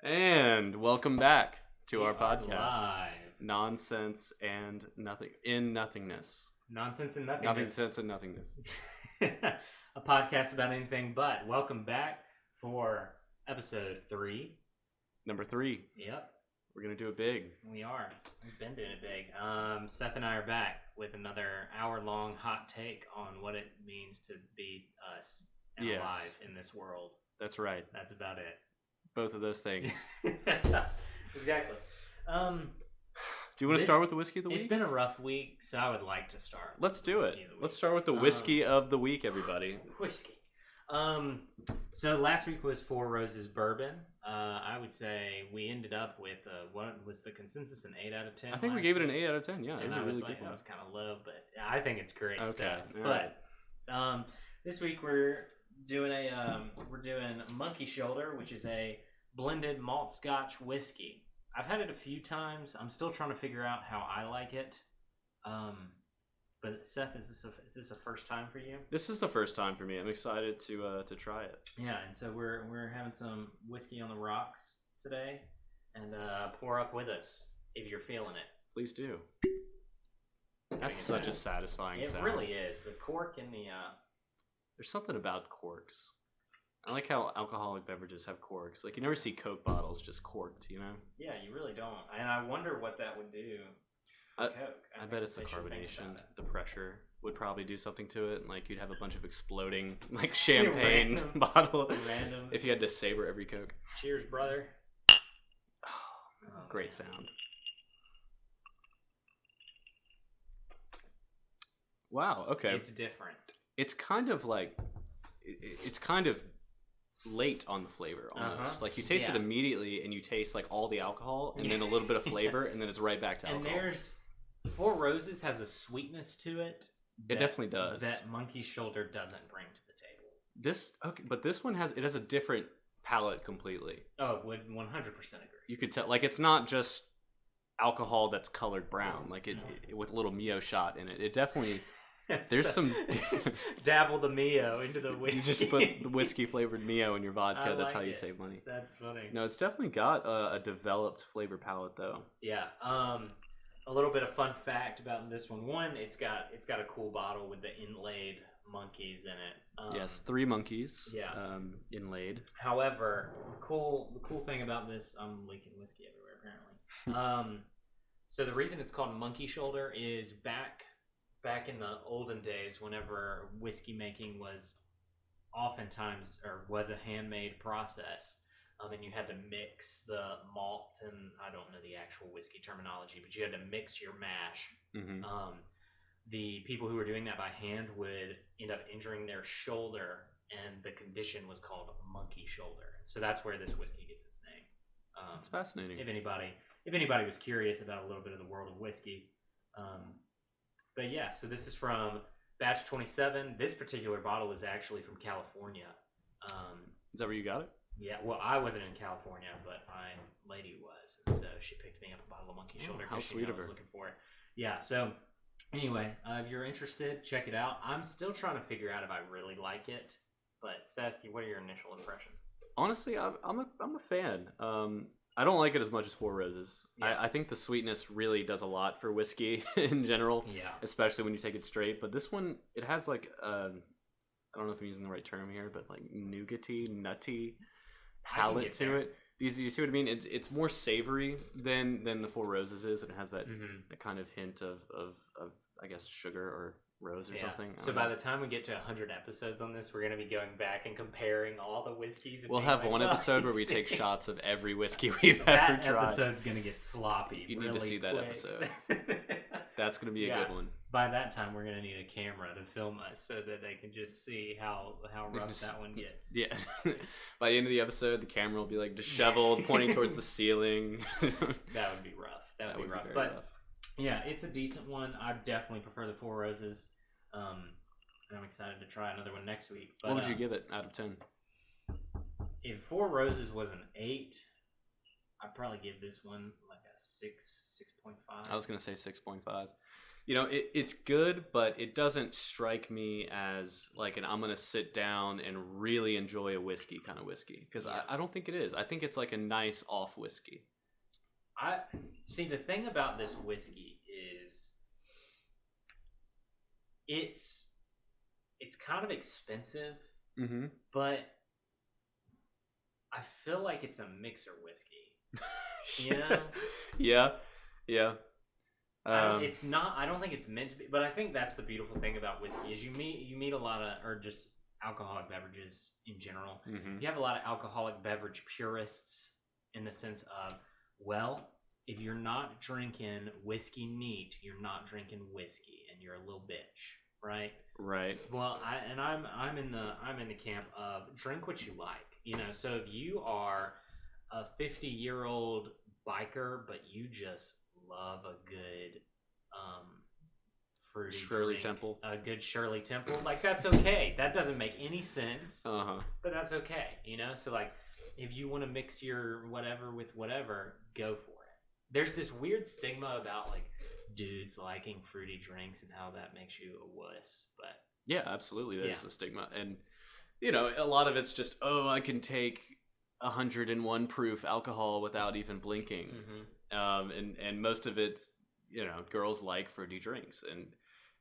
And welcome back to our are podcast, live. Nonsense and Nothing in Nothingness. Nonsense and Nothingness. Nonsense and Nothingness. A podcast about anything but. Welcome back for episode 3. Number 3. Yep, We're gonna do it big. we are. We've been doing it big. Seth and I are back with another hour-long hot take on what it means to be us and Yes. alive in this world. That's right. That's about it. Both of those things. Exactly. Do you want to start with the whiskey of the week? It's been a rough week, so I would like to start. Let's do it. Whiskey of the Let's week. start with the whiskey of the week, everybody. Whiskey. So last week was Four Roses bourbon. I would say we ended up with what was the consensus, an 8 out of 10. I think we gave it an 8 out of 10. Yeah, it And was a I was really like, good that one. was kind of low, but I think it's great Okay, stuff. all But right. this week we're doing Monkey Shoulder, which is a blended malt Scotch whiskey. I've had it a few times. I'm still trying to figure out how I like it. But Seth, is this a first time for you? This is the first time for me. I'm excited to try it. Yeah, and so we're having some whiskey on the rocks today, and pour up with us if you're feeling it. Please do. That's Doing it such now. a satisfying It sound. really is. The cork and the There's something about corks. I like how alcoholic beverages have corks. Like, you never see Coke bottles just corked, you know? yeah, you really don't. And I wonder what that would do. For I- Coke. I bet it's the they should think carbonation. about it. The pressure would probably do something to it. Like, you'd have a bunch of exploding, like, champagne Random. bottle Random. if you had to savor every Coke. Cheers, brother. Great sound. Wow, okay. It's different. It's kind of like, it's kind of late on the flavor almost. Uh-huh. Like, you taste it Yeah. immediately and you taste like all the alcohol and then a little bit of flavor and then it's right back to And alcohol. there's Four Roses has a sweetness to it. It definitely does. That Monkey Shoulder doesn't bring to the table. This, okay, but this one has a different palate completely. Oh, would 100% agree. You could tell, like, it's not just alcohol that's colored brown, like it with a little Mio shot in it. It definitely, there's some. Dabble the Mio into the whiskey. You just put the whiskey flavored Mio in your vodka. I That's like how you it. save money. That's funny. No, it's definitely got a developed flavor palette though. Yeah. A little bit of fun fact about this one. One, it's got a cool bottle with the inlaid monkeys in it. Yes, 3 monkeys. yeah. Inlaid. However, the cool thing about this, I'm leaking whiskey everywhere apparently. So the reason it's called Monkey Shoulder is back in the olden days, whenever whiskey making was oftentimes or was a handmade process, and you had to mix the malt, and I don't know the actual whiskey terminology, but you had to mix your mash. Mm-hmm. The people who were doing that by hand would end up injuring their shoulder, and the condition was called monkey shoulder. So that's where this whiskey gets its name. It's fascinating. If anybody was curious about a little bit of the world of whiskey. But yeah, so this is from batch 27. This particular bottle is actually from California. Is that where you got it? Yeah, well, I wasn't in California, but my lady was, and so she picked me up a bottle of Monkey Shoulder. how 'cause she sweet knew of I was her. looking for it. Yeah, so anyway, if you're interested, check it out. I'm still trying to figure out if I really like it. But Seth, what are your initial impressions? Honestly, I'm a fan. I don't like it as much as Four Roses. Yeah. I think the sweetness really does a lot for whiskey in general, Yeah, especially when you take it straight. But this one, it has like I don't know if I'm using the right term here, but like nougaty, nutty palate get to there. it. Do you see what I mean? It's more savory than the Four Roses is. It has that, that kind of hint of I guess sugar or rose or something. I So don't by know. the time we get to 100 episodes on this, we're going to be going back and comparing all the whiskeys. And We'll being have like, one "Well, episode where we you take see, shots of every whiskey we've ever That tried. episode's going to get sloppy. You need to really see that quick. episode. That's gonna be a Yeah. good one. By that time, we're going to need a camera to film us so that they can just see how We rough just- that one gets. Yeah. By the end of the episode, the camera will be like disheveled, pointing towards the ceiling. That would be rough. That would be rough. very But rough. yeah, it's a decent one. I definitely prefer the Four Roses. And I'm excited to try another one next week. But, What would you give it out of 10? If Four Roses was an 8, I'd probably give this one like a 6.5. I was gonna say 6.5. it's good, but it doesn't strike me as like I'm gonna sit down and really enjoy a whiskey kind of whiskey, because I don't think it is. I think it's like a nice off whiskey. I see, the thing about this whiskey is it's kind of expensive, but I feel like it's a mixer whiskey. Yeah. It's not. I don't think it's meant to be, but I think that's the beautiful thing about whiskey is you meet a lot of, or just alcoholic beverages in general. You have a lot of alcoholic beverage purists in the sense of, well, if you're not drinking whiskey neat, you're not drinking whiskey, and you're a little bitch, right? Right. Well, I'm in the camp of drink what you like. So if you are a 50-year-old biker, but you just love a good fruity Shirley drink, Temple, a good Shirley Temple, like that's okay. That doesn't make any sense, but that's okay. So like, if you want to mix your whatever with whatever, go for it. There's this weird stigma about like dudes liking fruity drinks and how that makes you a wuss, but yeah, absolutely, there's a stigma, and a lot of it's just, I can take 101 proof alcohol without even blinking. And most of it's, girls like fruity drinks,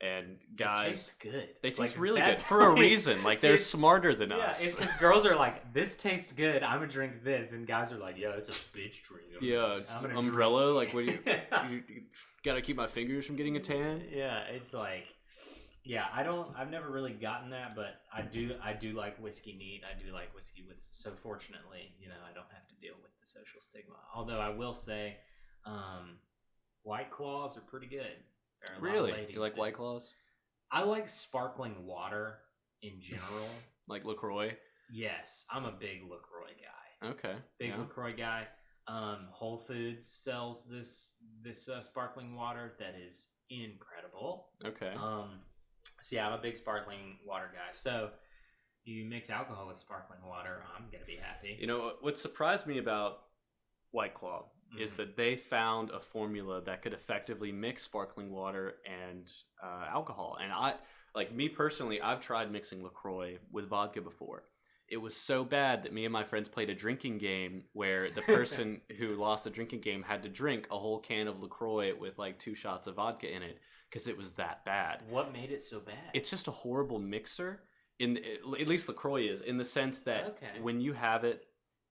and guys, they taste good. They taste really good for a reason. Like, they're smarter than us. Yeah, it's girls are like, this tastes good, I'm gonna drink this, and guys are like, yeah, it's a bitch drink. It's umbrella. Like, what do you gotta keep my fingers from getting a tan? Yeah, it's like, I've never really gotten that, but I do like whiskey neat. I do like whiskey with, so fortunately, I don't have to deal with the social stigma. Although I will say, White Claws are pretty good. Really? You like White Claws? I like sparkling water in general. Like LaCroix? Yes, I'm a big LaCroix guy. Okay. Big LaCroix guy. Whole Foods sells this sparkling water that is incredible. Okay. So yeah, I'm a big sparkling water guy. So you mix alcohol with sparkling water, I'm gonna be happy. What surprised me about White Claw is that they found a formula that could effectively mix sparkling water and alcohol. And me personally, I've tried mixing LaCroix with vodka before. It was so bad that me and my friends played a drinking game where the person who lost the drinking game had to drink a whole can of LaCroix with like 2 shots of vodka in it, because it was that bad. What made it so bad? It's just a horrible mixer. At least LaCroix is, in the sense that when you have it,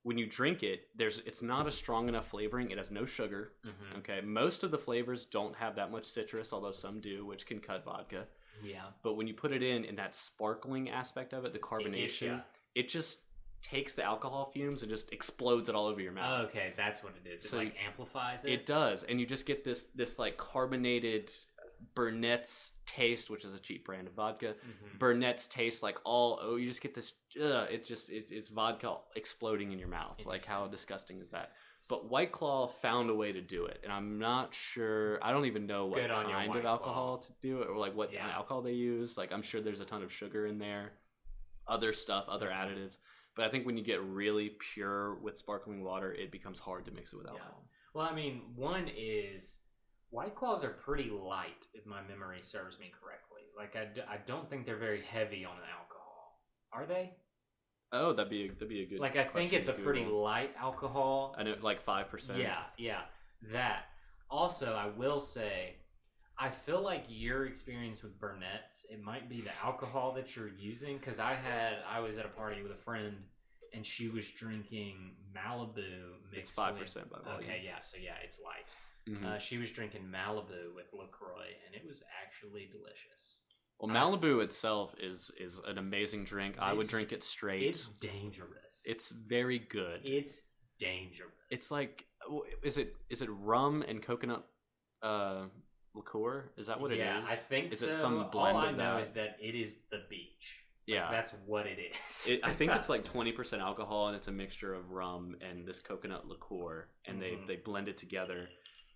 when you drink it, it's not a strong enough flavoring. It has no sugar. Okay, most of the flavors don't have that much citrus, although some do, which can cut vodka. Yeah. But when you put it in that sparkling aspect of it, the carbonation, it just takes the alcohol fumes and just explodes it all over your mouth. Oh, okay, that's what it is. It like amplifies it. It does, and you just get this like carbonated Burnetts taste, which is a cheap brand of vodka. Burnetts taste like you just get this. It's vodka exploding in your mouth. Like, how disgusting is that? But White Claw found a way to do it, and I'm not sure. I don't even know what kind of alcohol to do it, or like what alcohol they use. Like, I'm sure there's a ton of sugar in there, other stuff, other additives. But I think when you get really pure with sparkling water, it becomes hard to mix it with alcohol. Well, I mean, one is White Claws are pretty light, if my memory serves me correctly. Like, I don't think they're very heavy on alcohol. Are they? Oh, that'd be a good. Like, I think it's a pretty light alcohol. I know, like 5%. Yeah. That. Also, I will say, I feel like your experience with Burnetts, it might be the alcohol that you're using, because I was at a party with a friend, and she was drinking Malibu mixed. It's 5% by volume. Okay, so it's light. She was drinking Malibu with LaCroix, and it was actually delicious. Well, Malibu itself is an amazing drink. I would drink it straight. It's dangerous. It's very good. It's dangerous. It's like, is it rum and coconut liqueur? Is that what it is? Yeah, I think so. Is it some blend All I of know that? is that it is the beach. Yeah. That's what it is. I think it's like 20% alcohol, and it's a mixture of rum and this coconut liqueur, and they blend it together.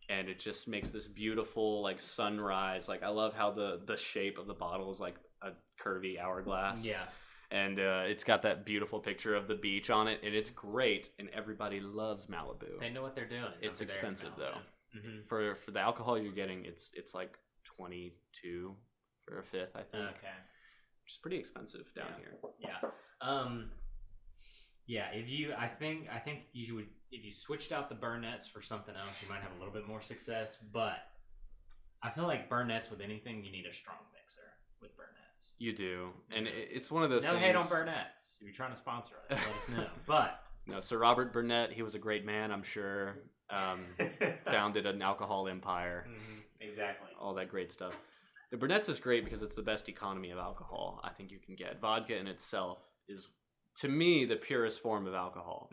And it just makes this beautiful like sunrise. Like, I love how the shape of the bottle is like a curvy hourglass. Yeah. And it's got that beautiful picture of the beach on it, and it's great. And everybody loves Malibu. They know what they're doing. It's expensive though. For the alcohol you're getting, it's like $22 for a fifth, I think. Okay. Which is pretty expensive down here. Yeah. Yeah, I think you would, if you switched out the Burnetts for something else, you might have a little bit more success. But I feel like Burnetts with anything, you need a strong mixer with Burnetts. You do, and it's one of those. No things... hate on Burnetts. If you're trying to sponsor us, let us know. But no, Sir Robert Burnett, he was a great man, I'm sure. Founded an alcohol empire. Exactly. All that great stuff. The Burnetts is great because it's the best economy of alcohol I think you can get. Vodka in itself is, to me, the purest form of alcohol.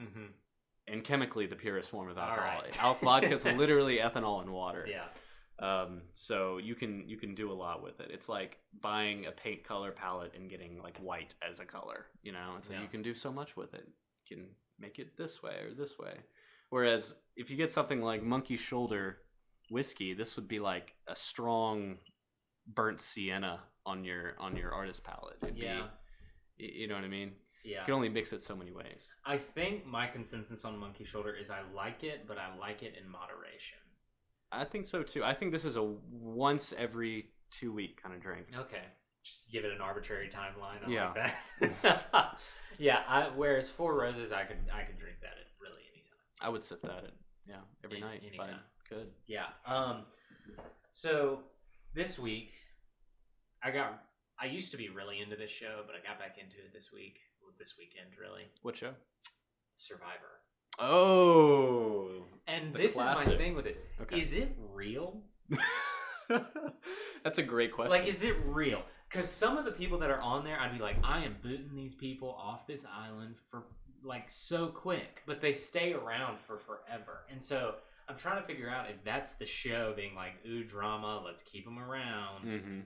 And chemically the purest form of alcohol. Right. Vodka is literally ethanol and water. Yeah. So you can do a lot with it. It's like buying a paint color palette and getting like white as a color. You know, it's like you can do so much with it. You can make it this way or this way. Whereas if you get something like Monkey Shoulder whiskey, this would be like a strong burnt sienna on your artist palette. It'd be, you know what I mean? Yeah. You can only mix it so many ways. I think my consensus on Monkey Shoulder is I like it, but I like it in moderation. I think so too. I think this is a once every 2 week kind of drink. Okay. Just give it an arbitrary timeline. I like that. Yeah. Whereas Four Roses, I could drink that at really any time. I would sip that every night. Anytime. Good. Yeah. So this week, I used to be really into this show, but I got back into it this weekend, really. What show? Survivor. Oh. And this classic. Is my thing with it. Okay. Is it real? That's a great question. Like, is it real? Because some of the people that are on there, I'd be like, I am booting these people off this island for like so quick, but they stay around for forever. And so I'm trying to figure out if that's the show being like, ooh, drama, let's keep them around.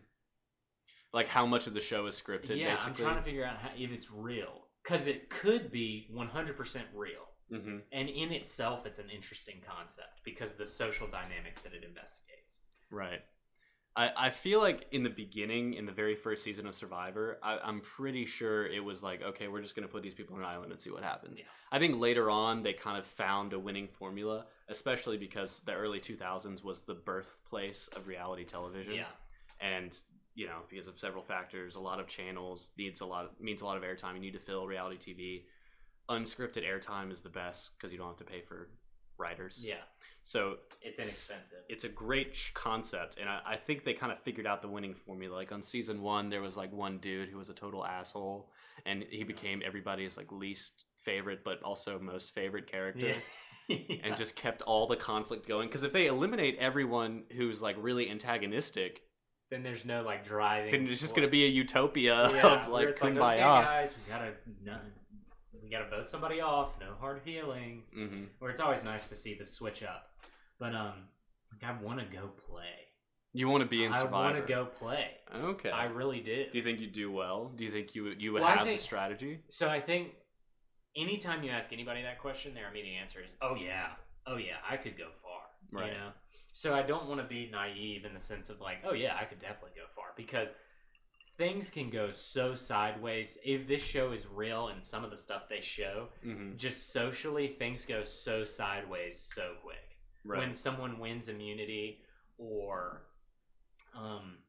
Like how much of the show is scripted, yeah, basically. I'm trying to figure out if it's real. Because it could be 100% real. And in itself, it's an interesting concept because of the social dynamics that it investigates. Right. I feel like in the beginning, in the very first season of Survivor, I'm pretty sure it was like, okay, we're just going to put these people on an island and see what happens. Yeah. I think later on, they kind of found a winning formula, especially because the early 2000s was the birthplace of reality television. Yeah. And, you know, because of several factors, a lot of channels means a lot of airtime. You need to fill reality TV. Unscripted airtime is the best because you don't have to pay for writers. Yeah. So it's inexpensive. It's a great concept, and I think they kind of figured out the winning formula. Like on season 1, there was like one dude who was a total asshole, and he became everybody's like least favorite, but also most favorite character, and just kept all the conflict going. Because if they eliminate everyone who's like really antagonistic, then there's no like driving. Then it's just going to be a utopia of like kumbaya. Like, okay, guys, we gotta vote somebody off. No hard feelings. Where it's always nice to see the switch up. But like I want to go play. You want to be in Survivor? I want to go play. Okay. I really do. Do you think you do well? Do you think you would have the strategy? So I think anytime you ask anybody that question, their immediate answer is, "Oh yeah, I could go far." Right. You know. So I don't want to be naive in the sense of like, "Oh yeah, I could definitely go far," because things can go so sideways. If this show is real and some of the stuff they show, just socially, things go so sideways so quick. Right. When someone wins immunity, or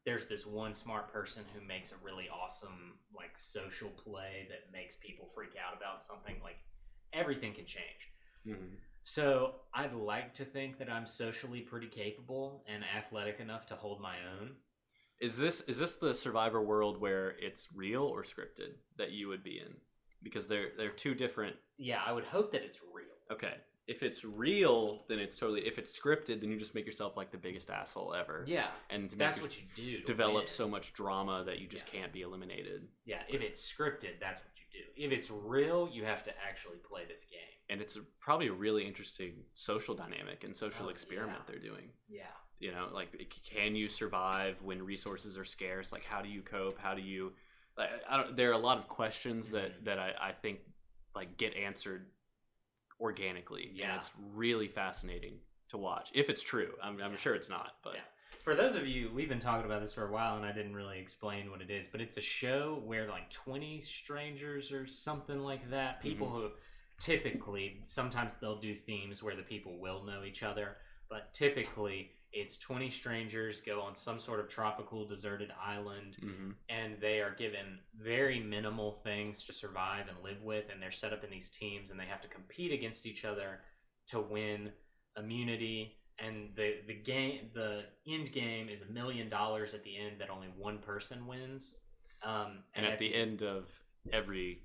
there's this one smart person who makes a really awesome like social play that makes people freak out about something, like everything can change. So I'd like to think that I'm socially pretty capable and athletic enough to hold my own. Is this the Survivor world where it's real or scripted that you would be in? Because they're two different. Yeah, I would hope that it's real. Okay. If it's real, then it's totally. If it's scripted, then you just make yourself like the biggest asshole ever. Yeah, and that's what you do. Develop so much drama that you just can't be eliminated. Yeah, if it's scripted, that's what you do. If it's real, you have to actually play this game. And it's probably a really interesting social dynamic and social experiment they're doing. Yeah. You know, like, can you survive when resources are scarce? Like, how do you cope? How do you? Like, there are a lot of questions that I think like get answered organically. Yeah, and it's really fascinating to watch if it's true. I'm sure it's not, but for those of you, we've been talking about this for a while, and I didn't really explain what it is. But it's a show where like 20 strangers or something like that, people who typically, sometimes they'll do themes where the people will know each other, but typically It's 20 strangers go on some sort of tropical deserted island, and they are given very minimal things to survive and live with, and they're set up in these teams, and they have to compete against each other to win immunity. And the end game is $1 million at the end that only one person wins. And at the end of every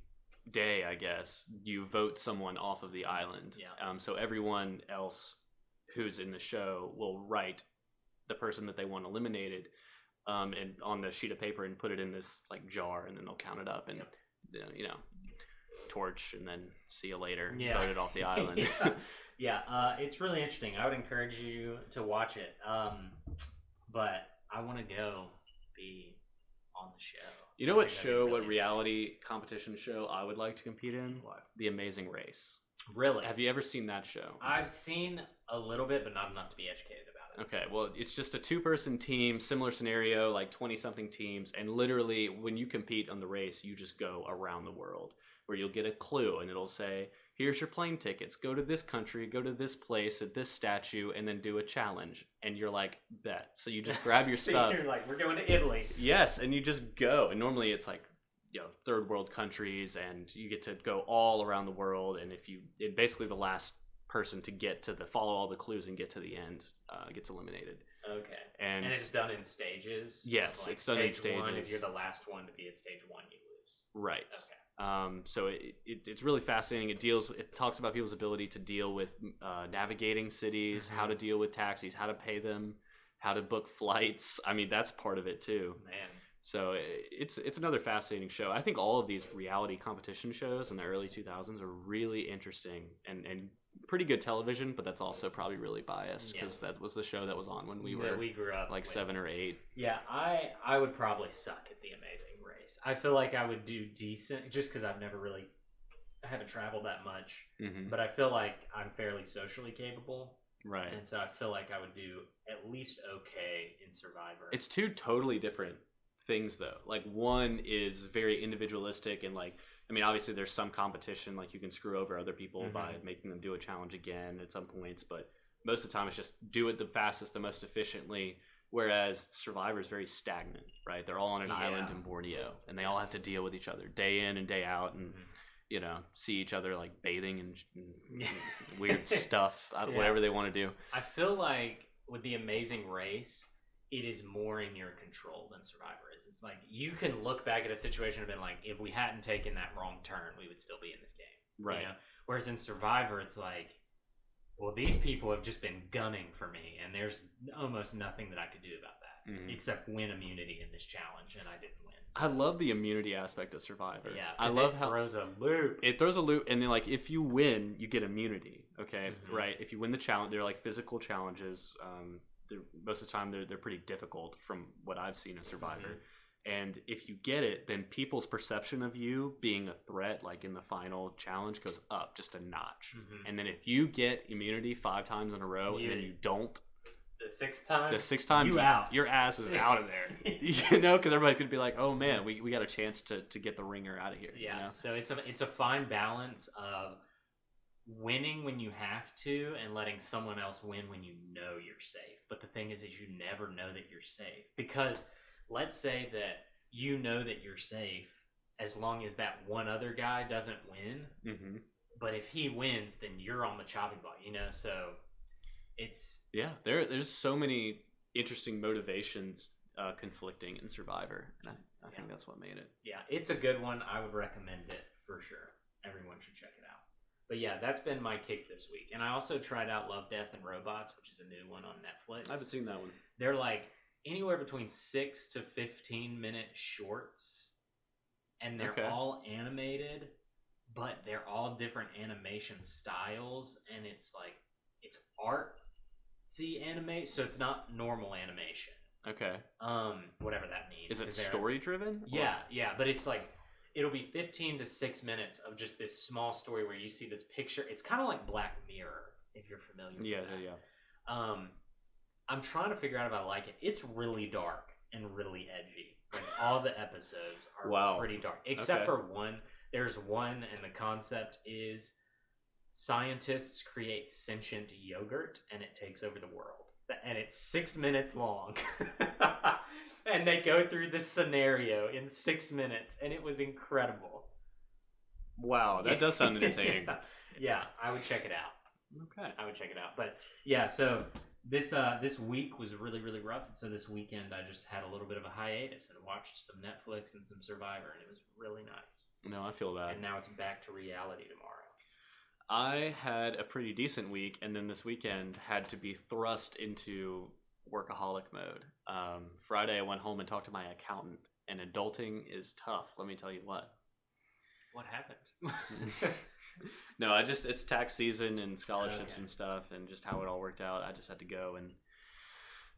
day, I guess, you vote someone off of the island. Yeah. So everyone else who's in the show will write the person that they want eliminated and on the sheet of paper and put it in this like jar, and then they'll count it up and torch, and then see you later. Vote it off the island. It's really interesting. I would encourage you to watch it. But I want to go be on the show. You know what reality competition show I would like to compete in? What? The Amazing Race. Really? Have you ever seen that show? I've seen a little bit, but not enough to be educated about it. Okay, well, it's just a 2-person team, similar scenario, like 20-something teams, and literally when you compete on the race, you just go around the world, where you'll get a clue, and it'll say, here's your plane tickets, go to this country, go to this place, at this statue, and then do a challenge. And you're like, bet. So you just grab your stuff. You're like, we're going to Italy. Yes, and you just go. And normally it's like, third world countries, and you get to go all around the world. And basically the last person to get to follow all the clues and get to the end gets eliminated. Okay. And it's done in stages? Yes, like it's done in stages. One, if you're the last one to be at stage 1, you lose. Right. Okay. So it's really fascinating. It talks about people's ability to deal with navigating cities, how to deal with taxis, how to pay them, how to book flights. I mean, that's part of it too. Man. So it's another fascinating show. I think all of these reality competition shows in the early 2000s are really interesting and pretty good television, but that's also probably really biased because that was the show that was on when we grew up like 7 or 8. Yeah, I would probably suck at The Amazing Race. I feel like I would do decent just because I haven't traveled that much, but I feel like I'm fairly socially capable. Right. And so I feel like I would do at least okay in Survivor. It's 2 totally different things though. Like one is very individualistic and like, I mean, obviously there's some competition, like you can screw over other people by making them do a challenge again at some points, but most of the time it's just do it the fastest, the most efficiently, whereas Survivor is very stagnant, right? They're all on an island in Borneo, and they all have to deal with each other day in and day out, and see each other like bathing and weird stuff, whatever they want to do. I feel like with The Amazing Race, it is more in your control than Survivor is. It's like you can look back at a situation and been like, if we hadn't taken that wrong turn, we would still be in this game. Right. Whereas in Survivor, it's like, well, these people have just been gunning for me, and there's almost nothing that I could do about that except win immunity in this challenge, and I didn't win. So. I love the immunity aspect of Survivor. Yeah, I love how it throws a loop. It throws a loop, and then like if you win, you get immunity. Okay, right? If you win the challenge, they're like physical challenges. Most of the time they're pretty difficult from what I've seen in Survivor. And if you get it, then people's perception of you being a threat, like in the final challenge, goes up just a notch. And then if you get immunity 5 times in a row and then you don't, the sixth time, your ass is out of there. Because everybody could be like, oh man, we got a chance to get the ringer out of here. Yeah. So it's a fine balance of winning when you have to and letting someone else win when you know you're safe. But the thing is you never know that you're safe, because let's say that you know that you're safe as long as that one other guy doesn't win. But if he wins, then you're on the chopping block, so it's there's so many interesting motivations conflicting in Survivor, and I think that's what made it. It's a good one. I would recommend it for sure. Everyone should check it out. But yeah, that's been my kick this week. And I also tried out Love, Death, and Robots, which is a new one on Netflix. I haven't seen that one. They're like anywhere between 6 to 15-minute shorts, and they're all animated, but they're all different animation styles, and it's like it's artsy animation, so it's not normal animation. Okay. Whatever that means. Is it story driven? Yeah, but it's like it'll be 15 to 6 minutes of just this small story where you see this picture. It's kind of like Black Mirror, if you're familiar with that. Yeah. I'm trying to figure out if I like it. It's really dark and really edgy. Like all the episodes are pretty dark, except for one. There's one, and the concept is scientists create sentient yogurt, and it takes over the world. and it's 6 minutes long. And they go through this scenario in 6 minutes, and it was incredible. Wow, that does sound entertaining. Yeah, I would check it out. Okay. I would check it out. But yeah, so this week was really, really rough. And so this weekend I just had a little bit of a hiatus and watched some Netflix and some Survivor, and it was really nice. No, I feel that. And now it's back to reality tomorrow. I had a pretty decent week, and then this weekend had to be thrust into workaholic mode. Friday I went home and talked to my accountant, and adulting is tough, let me tell you what. What happened? No, it's tax season and scholarships and stuff, and just how it all worked out. I just had to go and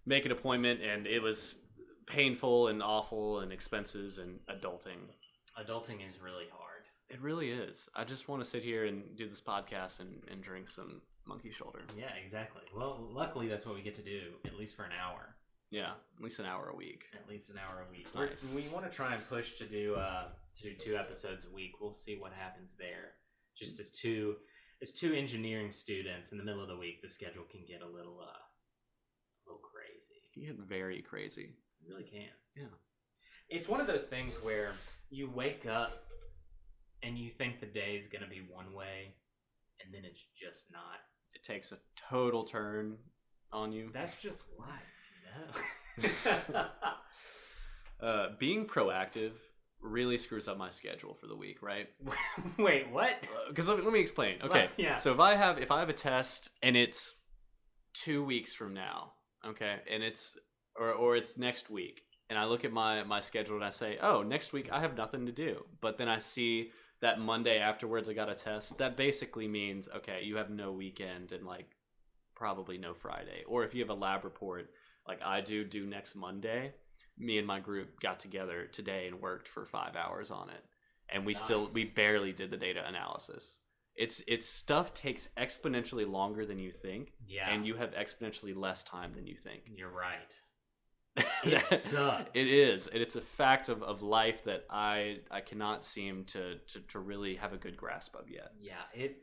make an appointment, and it was painful and awful and expenses and adulting. Adulting is really hard. It really is. I just want to sit here and do this podcast and drink some monkey shoulder. Yeah, exactly. Well, luckily that's what we get to do, at least for an hour. Yeah, at least an hour a week. At least an hour a week. Nice. We want to try and push to do 2 episodes a week. We'll see what happens there. Just as two engineering students in the middle of the week, the schedule can get a little crazy. It can get very crazy. It really can. Yeah. It's one of those things where you wake up and you think the day is going to be one way, and then it's just not. It takes a total turn on you. That's just life, you know? Being proactive really screws up my schedule for the week, right? Wait, what? Because let me explain. Okay, yeah. So if I have a test and it's 2 weeks from now, okay, and it's or it's next week, and I look at my schedule and I say, oh, next week I have nothing to do, but then I see that Monday afterwards I got a test, that basically means, okay, you have no weekend and like probably no Friday. Or if you have a lab report like I do next Monday, me and my group got together today and worked for 5 hours on it. And we barely did the data analysis. It's stuff takes exponentially longer than you think. Yeah. And you have exponentially less time than you think. You're right. It sucks. It is. And it's a fact of life that I cannot seem to really have a good grasp of yet. Yeah, it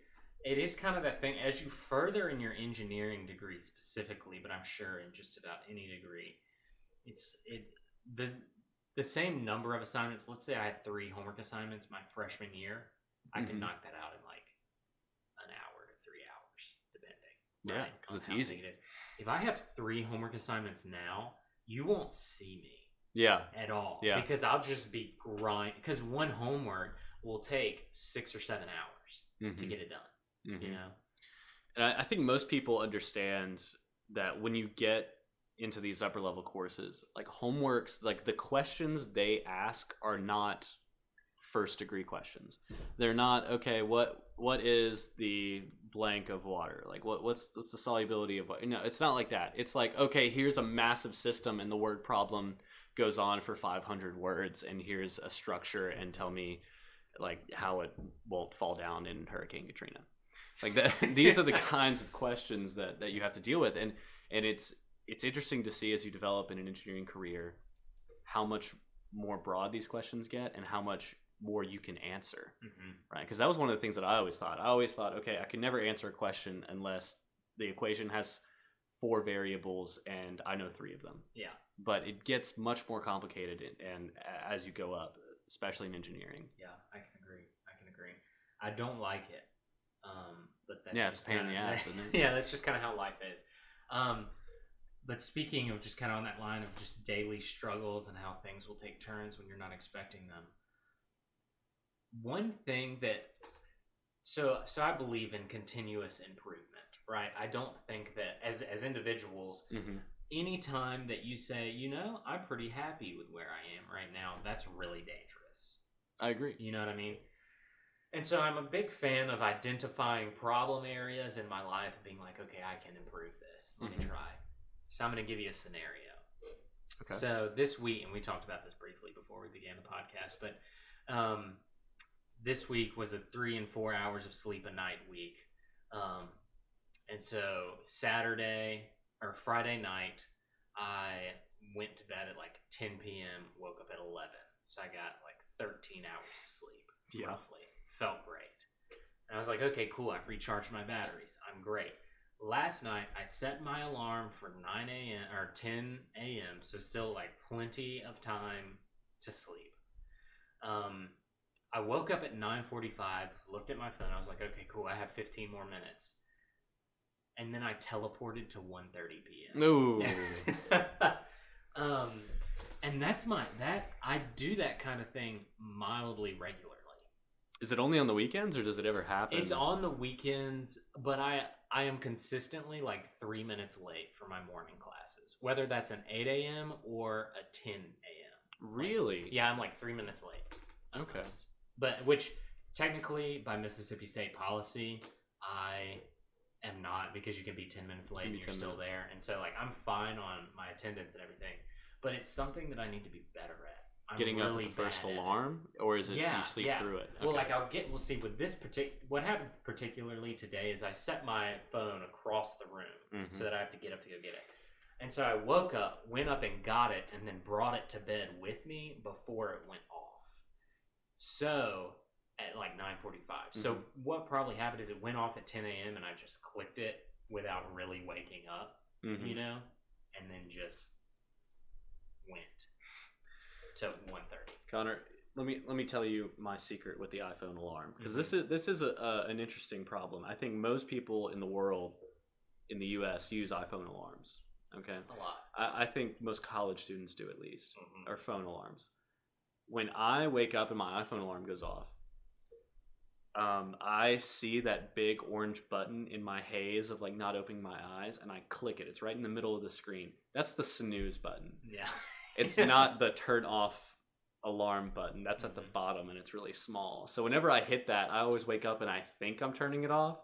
is kind of that thing as you further in your engineering degree specifically, but I'm sure in just about any degree, the same number of assignments. Let's say I had 3 homework assignments my freshman year, I can knock that out in like an hour to 3 hours, depending. Yeah, because it's easy. It is. If I have 3 homework assignments now, you won't see me. Yeah. At all. Yeah. Because I'll just be grinding. Because one homework will take 6 or 7 hours to get it done. Mm-hmm. You know? And I think most people understand that when you get into these upper level courses, like homeworks, like the questions they ask are not first degree questions. They're not, okay, what is the blank of water? Like what's the solubility of water? No, it's not like that. It's like, okay, here's a massive system and the word problem goes on for 500 words, and here's a structure, and tell me like how it won't fall down in Hurricane Katrina. Like that. These are the kinds of questions that you have to deal with, and it's interesting to see as you develop in an engineering career how much more broad these questions get and how much more you can answer, right? Because that was one of the things that I always thought. Okay, I can never answer a question unless the equation has 4 variables and I know 3 of them. Yeah. But it gets much more complicated and as you go up, especially in engineering. Yeah, I can agree. I don't like it. But that's it's a pain in the ass, isn't it? Yeah, that's just kind of how life is. But speaking of just kind of on that line of just daily struggles and how things will take turns when you're not expecting them. One thing that, so I believe in continuous improvement, right? I don't think that as individuals, anytime that you say, you know, I'm pretty happy with where I am right now, that's really dangerous. I agree. You know what I mean? And so I'm a big fan of identifying problem areas in my life and being like, okay, I can improve this. Let me try. So I'm going to give you a scenario. Okay. So this week, and we talked about this briefly before we began the podcast, but this week was a 3 and 4 hours of sleep a night week. And so Friday night, I went to bed at like 10 p.m., woke up at 11. So I got like 13 hours of sleep, roughly. Felt great. And I was like, okay, cool. I've recharged my batteries. I'm great. Last night, I set my alarm for 9 a.m. or 10 a.m., so still like plenty of time to sleep. I woke up at 9:45, looked at my phone. I was like, okay, cool. I have 15 more minutes. And then I teleported to 1:30 p.m. Ooh. And I do that kind of thing mildly regularly. Is it only on the weekends, or does it ever happen? It's on the weekends, but I am consistently like 3 minutes late for my morning classes, whether that's an 8 a.m. or a 10 a.m. Really? Like, yeah, I'm like 3 minutes late. Okay. But which technically by Mississippi State policy, I am not, because you can be 10 minutes late and you're still there. And so like I'm fine on my attendance and everything, but it's something that I need to be better at. I'm getting really up at the first alarm, or is it you sleep through it? Okay. Well, like we'll see with this what happened particularly today is I set my phone across the room so that I have to get up to go get it. And so I woke up, went up and got it, and then brought it to bed with me before it went off. So at like 9:45. So what probably happened is it went off at 10 a.m. and I just clicked it without really waking up, you know, and then just went to 1:30. Connor, let me tell you my secret with the iPhone alarm, because this is an interesting problem. I think most people in the world, in the U.S., use iPhone alarms. Okay, a lot. I think most college students do, at least, or phone alarms. When I wake up and my iPhone alarm goes off, I see that big orange button in my haze of like not opening my eyes, and I click it. It's right in the middle of the screen. That's the snooze button. Yeah. It's not the turn off alarm button. That's at the bottom, and it's really small. So whenever I hit that, I always wake up and I think I'm turning it off,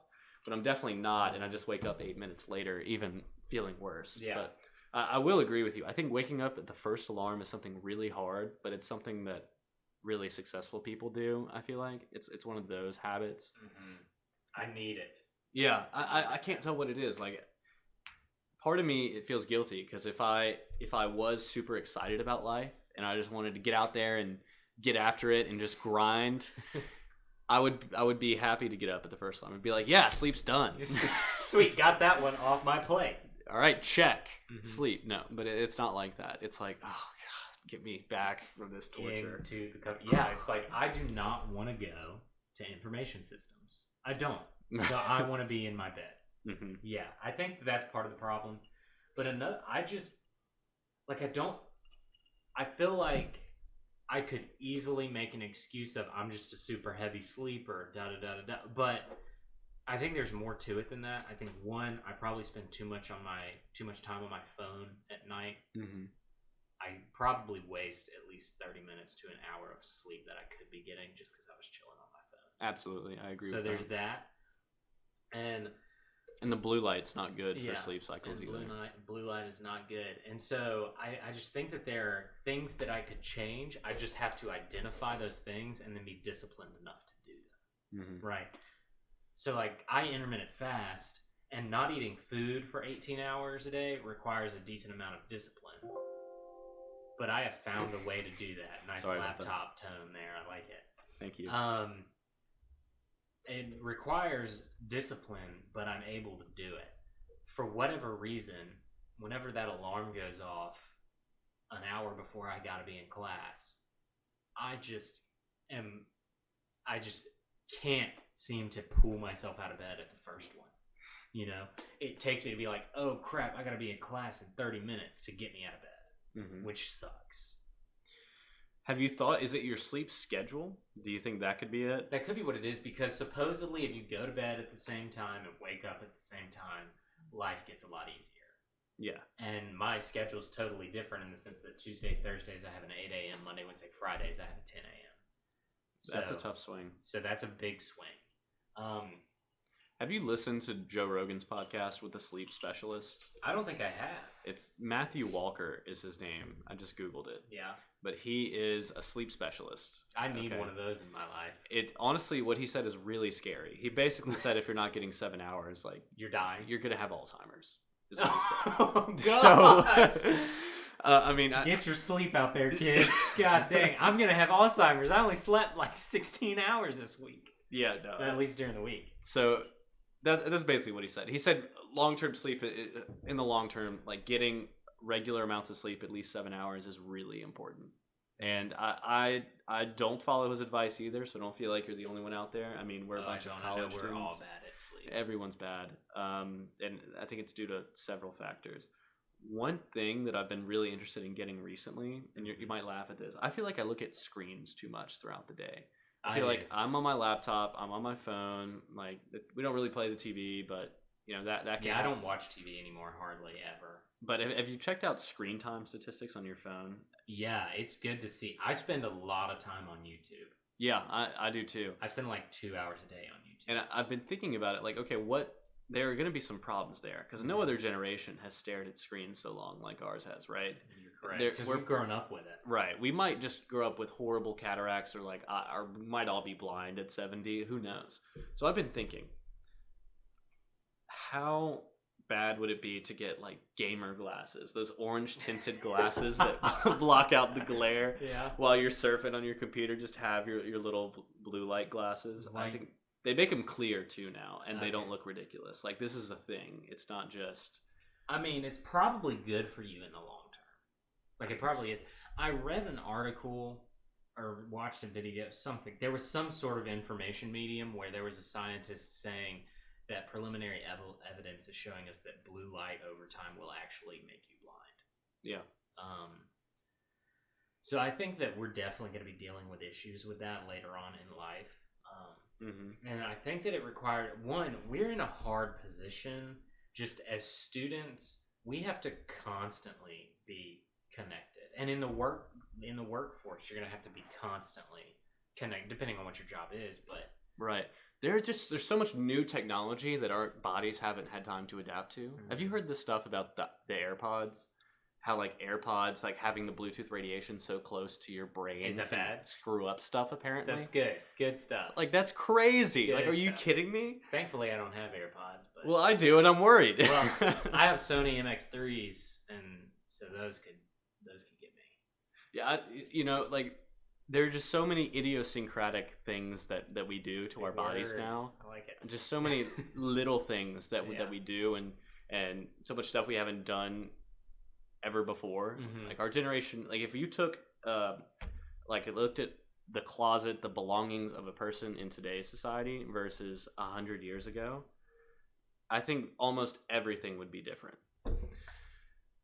but I'm definitely not, and I just wake up 8 minutes later, even feeling worse. Yeah. But I will agree with you. I think waking up at the first alarm is something really hard, but it's something that really successful people do. I feel like it's one of those habits. I need it. Yeah, I can't tell what it is. Like, part of me, it feels guilty, because if I was super excited about life and I just wanted to get out there and get after it and just grind, I would be happy to get up at the first alarm and be like, yeah, sleep's done. Sweet, got that one off my plate. All right, check. Sleep. No, but it's not like that. It's like, oh God, get me back from this torture. Yeah, it's like, I do not want to go to information systems. I don't. So I want to be in my bed. Yeah, I think that's part of the problem. But I feel like I could easily make an excuse of I'm just a super heavy sleeper, but I think there's more to it than that. I think one, I probably spend too much time on my phone at night. I probably waste at least 30 minutes to an hour of sleep that I could be getting just because I was chilling on my phone. Absolutely, I agree. So with there's that. And the blue light's not good for sleep cycles either. Blue light is not good. And so I just think that there are things that I could change. I just have to identify those things and then be disciplined enough to do them. Right. So like I intermittent fast, and not eating food for 18 hours a day requires a decent amount of discipline. But I have found a way to do that. Nice laptop tone there. I like it. Thank you. It requires discipline, but I'm able to do it. For whatever reason, whenever that alarm goes off an hour before I gotta be in class, I just can't seem to pull myself out of bed at the first one. You know, it takes me to be like, oh crap, I gotta be in class in 30 minutes to get me out of bed, which sucks. Have you thought, is it your sleep schedule? Do you think that could be it? That could be what it is, because supposedly if you go to bed at the same time and wake up at the same time, life gets a lot easier. Yeah. And my schedule's totally different in the sense that Tuesday, Thursdays, I have an 8 a.m. Monday, Wednesday, Fridays, I have a 10 a.m. That's a tough swing. So that's a big swing. Have you listened to Joe Rogan's podcast with a sleep specialist? I don't think I have. It's Matthew Walker is his name. I just Googled it. Yeah. But he is a sleep specialist. I need one of those in my life. It honestly, what he said is really scary. He basically said if you're not getting 7 hours, like you're dying. You're gonna have Alzheimer's. Is what he said. Oh God! So, I mean, get your sleep out there, kids. God dang, I'm gonna have Alzheimer's. I only slept like 16 hours this week. Yeah, no. At least during the week. So That's basically what he said. He said long-term sleep, in the long term, like getting regular amounts of sleep, at least 7 hours, is really important. And I don't follow his advice either, so don't feel like you're the only one out there. I mean, we're a bunch of college students. We're all bad at sleep. Everyone's bad, and I think it's due to several factors. One thing that I've been really interested in getting recently, and you might laugh at this, I feel like I look at screens too much throughout the day. I feel like I'm on my laptop, I'm on my phone. Like, we don't really play the TV, but that can I don't watch TV anymore hardly ever. But have you checked out screen time statistics on your phone? Yeah, it's good to see. I spend a lot of time on YouTube. Yeah, I do too. I spend like 2 hours a day on YouTube. And I've been thinking about it, like, okay, there are going to be some problems there, because no other generation has stared at screens so long like ours has, right? You're correct, because we've grown up with it. Right. We might just grow up with horrible cataracts, or we might all be blind at 70. Who knows? So I've been thinking, how bad would it be to get like gamer glasses, those orange tinted glasses that block out the glare while you're surfing on your computer? Just have your little blue light glasses. I think they make them clear too now, and they don't look ridiculous. Like, this is a thing. It's not just... I mean, it's probably good for you in the long term. Like, it probably is. I read an article or watched a video, something. There was some sort of information medium where there was a scientist saying that preliminary evidence is showing us that blue light over time will actually make you blind. Yeah. So I think that we're definitely going to be dealing with issues with that later on in life. And I think that it required, one, we're in a hard position. Just as students, we have to constantly be connected. And in the workforce, you're going to have to be constantly connected, depending on what your job is. But right. There's so much new technology that our bodies haven't had time to adapt to. Have you heard this stuff about the AirPods? How like AirPods, like having the Bluetooth radiation so close to your brain, is that bad? Screw up stuff, apparently. That's good stuff. Like, that's crazy. Good like, are you stuff. Kidding me? Thankfully, I don't have AirPods. But... Well, I do, and I'm worried. Well, I have Sony MX3s, and so those could get me. Yeah, like, there are just so many idiosyncratic things that we do to our bodies now. I like it. Just so many little things that we do, and so much stuff we haven't done ever before. Like, our generation, like, if you took looked at the closet, the belongings of a person in today's society versus 100 years ago, I think almost everything would be different.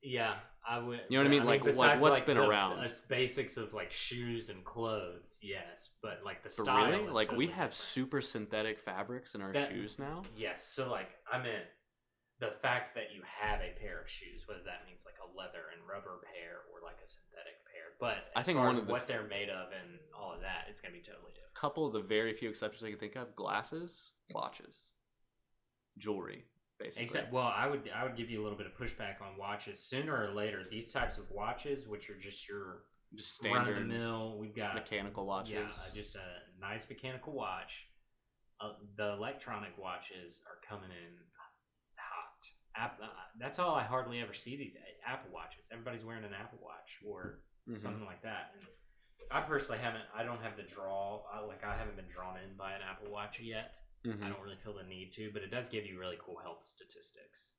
Yeah, I would. You know what I mean? Like, besides, what's been around? The basics of like shoes and clothes, yes, but like the But style. really? Is like, totally we have different. super synthetic fabrics in our shoes now. Yes, so like I meant the fact that you have a pair of shoes, whether that means like a leather and rubber pair or like a synthetic pair, but I think far one as of the what they're made of and all of that, it's gonna be totally different. Couple of the very few exceptions I can think of: glasses, watches, jewelry. Basically. Except, well, I would give you a little bit of pushback on watches. Sooner or later, these types of watches, which are just your standard run-of-the-mill, we've got mechanical watches. Yeah, just a nice mechanical watch. The electronic watches are coming in hot. That's all I hardly ever see these Apple watches. Everybody's wearing an Apple Watch or something like that. And I personally haven't. I don't have the draw. I haven't been drawn in by an Apple Watch yet. I don't really feel the need to, but it does give you really cool health statistics.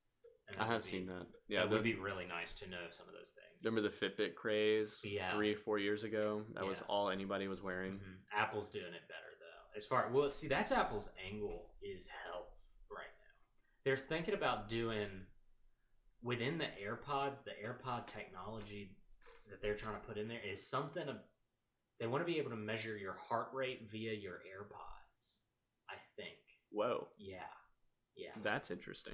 And I have seen that. Yeah, it would be really nice to know some of those things. Remember the Fitbit craze 3 or 4 years ago? That was all anybody was wearing. Apple's doing it better though. That's Apple's angle is health right now. They're thinking about doing within the AirPods, the AirPod technology that they're trying to put in there is something. They want to be able to measure your heart rate via your AirPods. I think. Whoa. Yeah. That's interesting.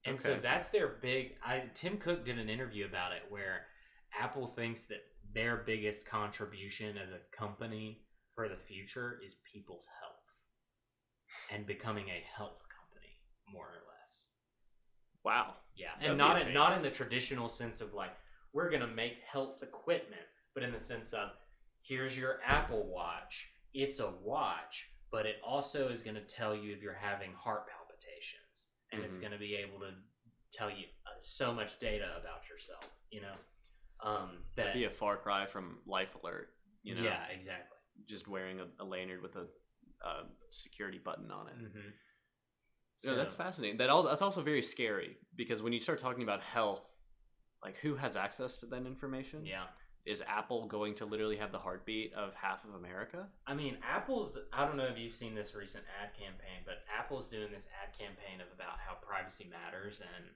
And so that's their big. Tim Cook did an interview about it where Apple thinks that their biggest contribution as a company for the future is people's health and becoming a health company, more or less. Wow. Yeah, and not in the traditional sense of like we're gonna make health equipment, but in the sense of here's your Apple Watch. It's a watch. But it also is going to tell you if you're having heart palpitations, and it's going to be able to tell you so much data about yourself. That'd be a far cry from Life Alert. Yeah, exactly. Just wearing a lanyard with a security button on it. So, that's fascinating. That's also very scary because when you start talking about health, like who has access to that information? Yeah. Is Apple going to literally have the heartbeat of half of America? I mean, I don't know if you've seen this recent ad campaign, but Apple's doing this ad campaign of about how privacy matters, and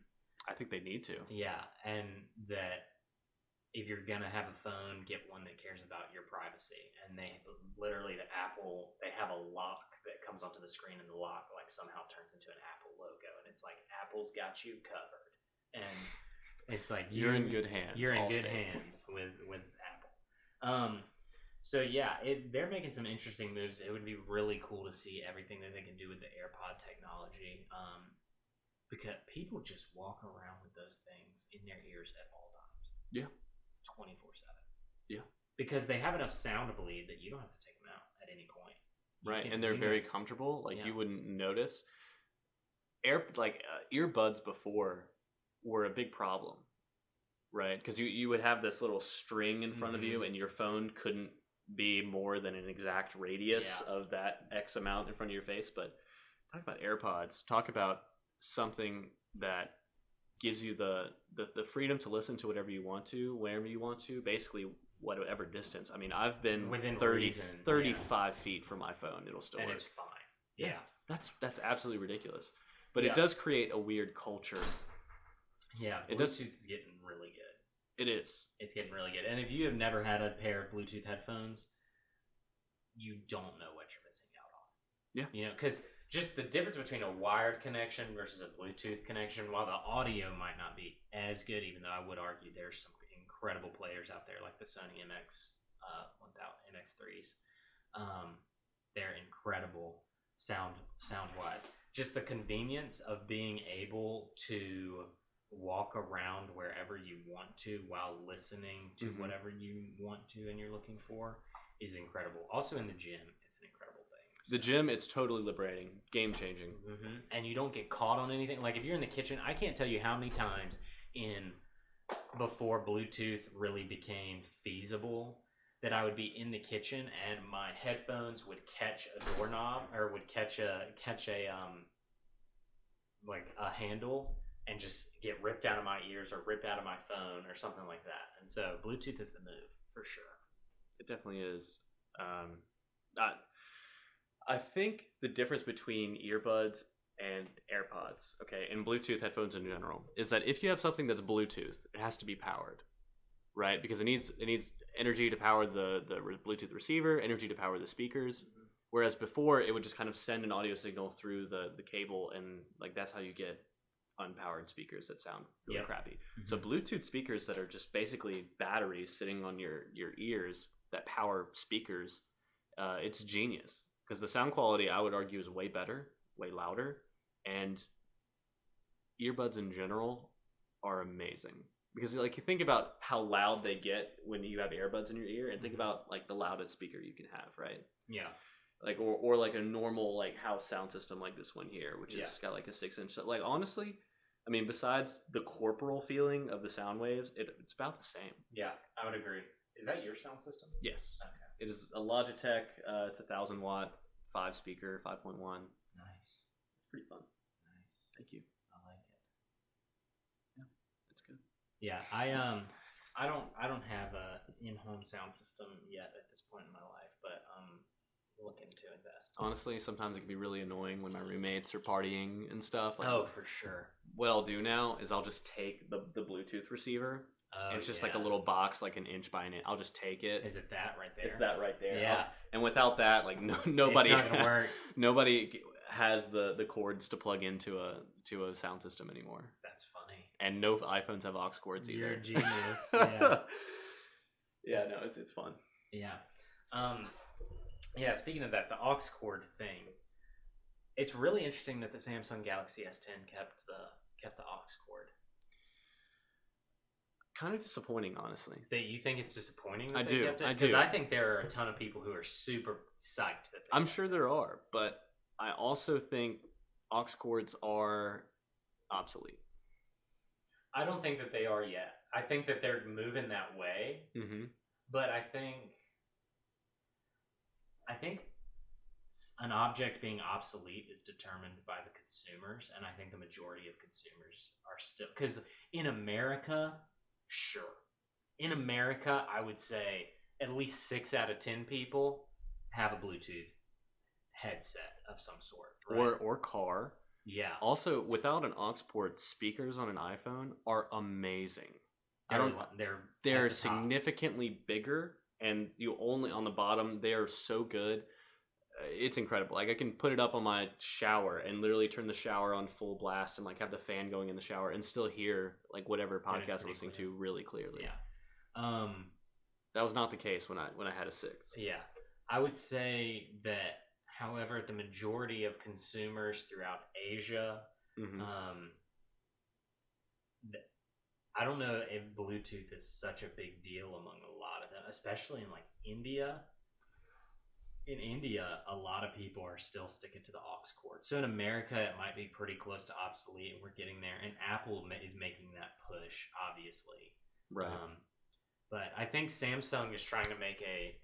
I think they need to. Yeah, and that if you're gonna have a phone, get one that cares about your privacy. And they literally, they have a lock that comes onto the screen, and the lock like somehow turns into an Apple logo, and it's like Apple's got you covered, and it's like you're in good hands. You're in good hands with Apple. So yeah, they're making some interesting moves. It would be really cool to see everything that they can do with the AirPod technology. Because people just walk around with those things in their ears at all times. Yeah. 24/7. Yeah. Because they have enough sound to bleed that you don't have to take them out at any point. Right, and they're very comfortable. Like you wouldn't notice. Earbuds before were a big problem, right? Because you would have this little string in front of you, and your phone couldn't be more than an exact radius of that X amount in front of your face. But talk about AirPods. Talk about something that gives you the freedom to listen to whatever you want to, wherever you want to, basically whatever distance. I mean, I've been within 35 feet from my phone. It'll still work. And it's fine. Yeah. That's absolutely ridiculous. But Yeah. it does create a weird culture. Yeah, Bluetooth is getting really good. It is. It's getting really good. And if you have never had a pair of Bluetooth headphones, you don't know what you're missing out on. Yeah. You know, because just the difference between a wired connection versus a Bluetooth connection, while the audio might not be as good, even though I would argue there's some incredible players out there like the Sony MX3s. They're incredible sound-wise. Just the convenience of being able to walk around wherever you want to while listening to whatever you want to and you're looking for is incredible. Also in the gym, it's an incredible thing. The gym, it's totally liberating, game-changing. And you don't get caught on anything. Like if you're in the kitchen, I can't tell you how many times before Bluetooth really became feasible that I would be in the kitchen and my headphones would catch a doorknob or would catch a handle and just get ripped out of my ears or ripped out of my phone or something like that. And so Bluetooth is the move for sure. It definitely is. I think the difference between earbuds and AirPods, okay, and Bluetooth headphones in general, is that if you have something that's Bluetooth, it has to be powered, right? Because it needs energy to power the Bluetooth receiver, energy to power the speakers. Whereas before, it would just kind of send an audio signal through the cable, and like that's how you get unpowered speakers that sound really crappy. So Bluetooth speakers that are just basically batteries sitting on your ears that power speakers, it's genius. Because the sound quality, I would argue, is way better, way louder, and earbuds in general are amazing. Because like you think about how loud they get when you have earbuds in your ear, and think about like the loudest speaker you can have, right? Yeah. Like or like a normal like house sound system like this one here, which has got like a 6-inch. Like honestly, I mean, besides the corporal feeling of the sound waves, it's about the same. Yeah, I would agree. Is that your sound system? Yes. Okay. It is a Logitech. It's 1,000 watt, 5 speaker, 5.1. Nice. It's pretty fun. Nice. Thank you. I like it. Yeah, that's good. Yeah, I don't have a in-home sound system yet at this point in my life, but looking to invest. Honestly, sometimes it can be really annoying when my roommates are partying and stuff. Like, oh, for sure. What I'll do now is I'll just take the Bluetooth receiver. And it's just like a little box, like an inch by an inch. I'll just take it. Is it that right there? It's that right there. Yeah. And without that, like nobody, it's not gonna work. Nobody has the cords to plug into a sound system anymore. That's funny. And no iPhones have aux cords either. You're a genius. Yeah. Yeah. No, it's fun. Yeah. Yeah. Speaking of that, the aux cord thing, it's really interesting that the Samsung Galaxy S10 kept the aux cord. Kind of disappointing, honestly. That you think it's disappointing that I they do. kept it? I do. Because I think there are a ton of people who are super psyched that I'm sure there are, but I also think aux cords are obsolete. I don't think that they are yet. I think that they're moving that way. Mm-hmm. But I think an object being obsolete is determined by the consumers, and I think the majority of consumers are still, because in America, sure, in America, I would say at least 6 out of 10 people have a Bluetooth headset of some sort, right? or car. Yeah. Also, without an aux port, speakers on an iPhone are amazing. They're significantly bigger, and you only on the bottom. They are so good. It's incredible. Like I can put it up on my shower and literally turn the shower on full blast and like have the fan going in the shower and still hear like whatever podcast I'm listening to really clearly. Yeah. That was not the case when I had a 6. Yeah. I would say that, however, the majority of consumers throughout Asia, I don't know if Bluetooth is such a big deal among a lot of them, especially in like India. In India, a lot of people are still sticking to the aux cord. So in America, it might be pretty close to obsolete, and we're getting there. And Apple is making that push, obviously. Right. But I think Samsung is trying to make a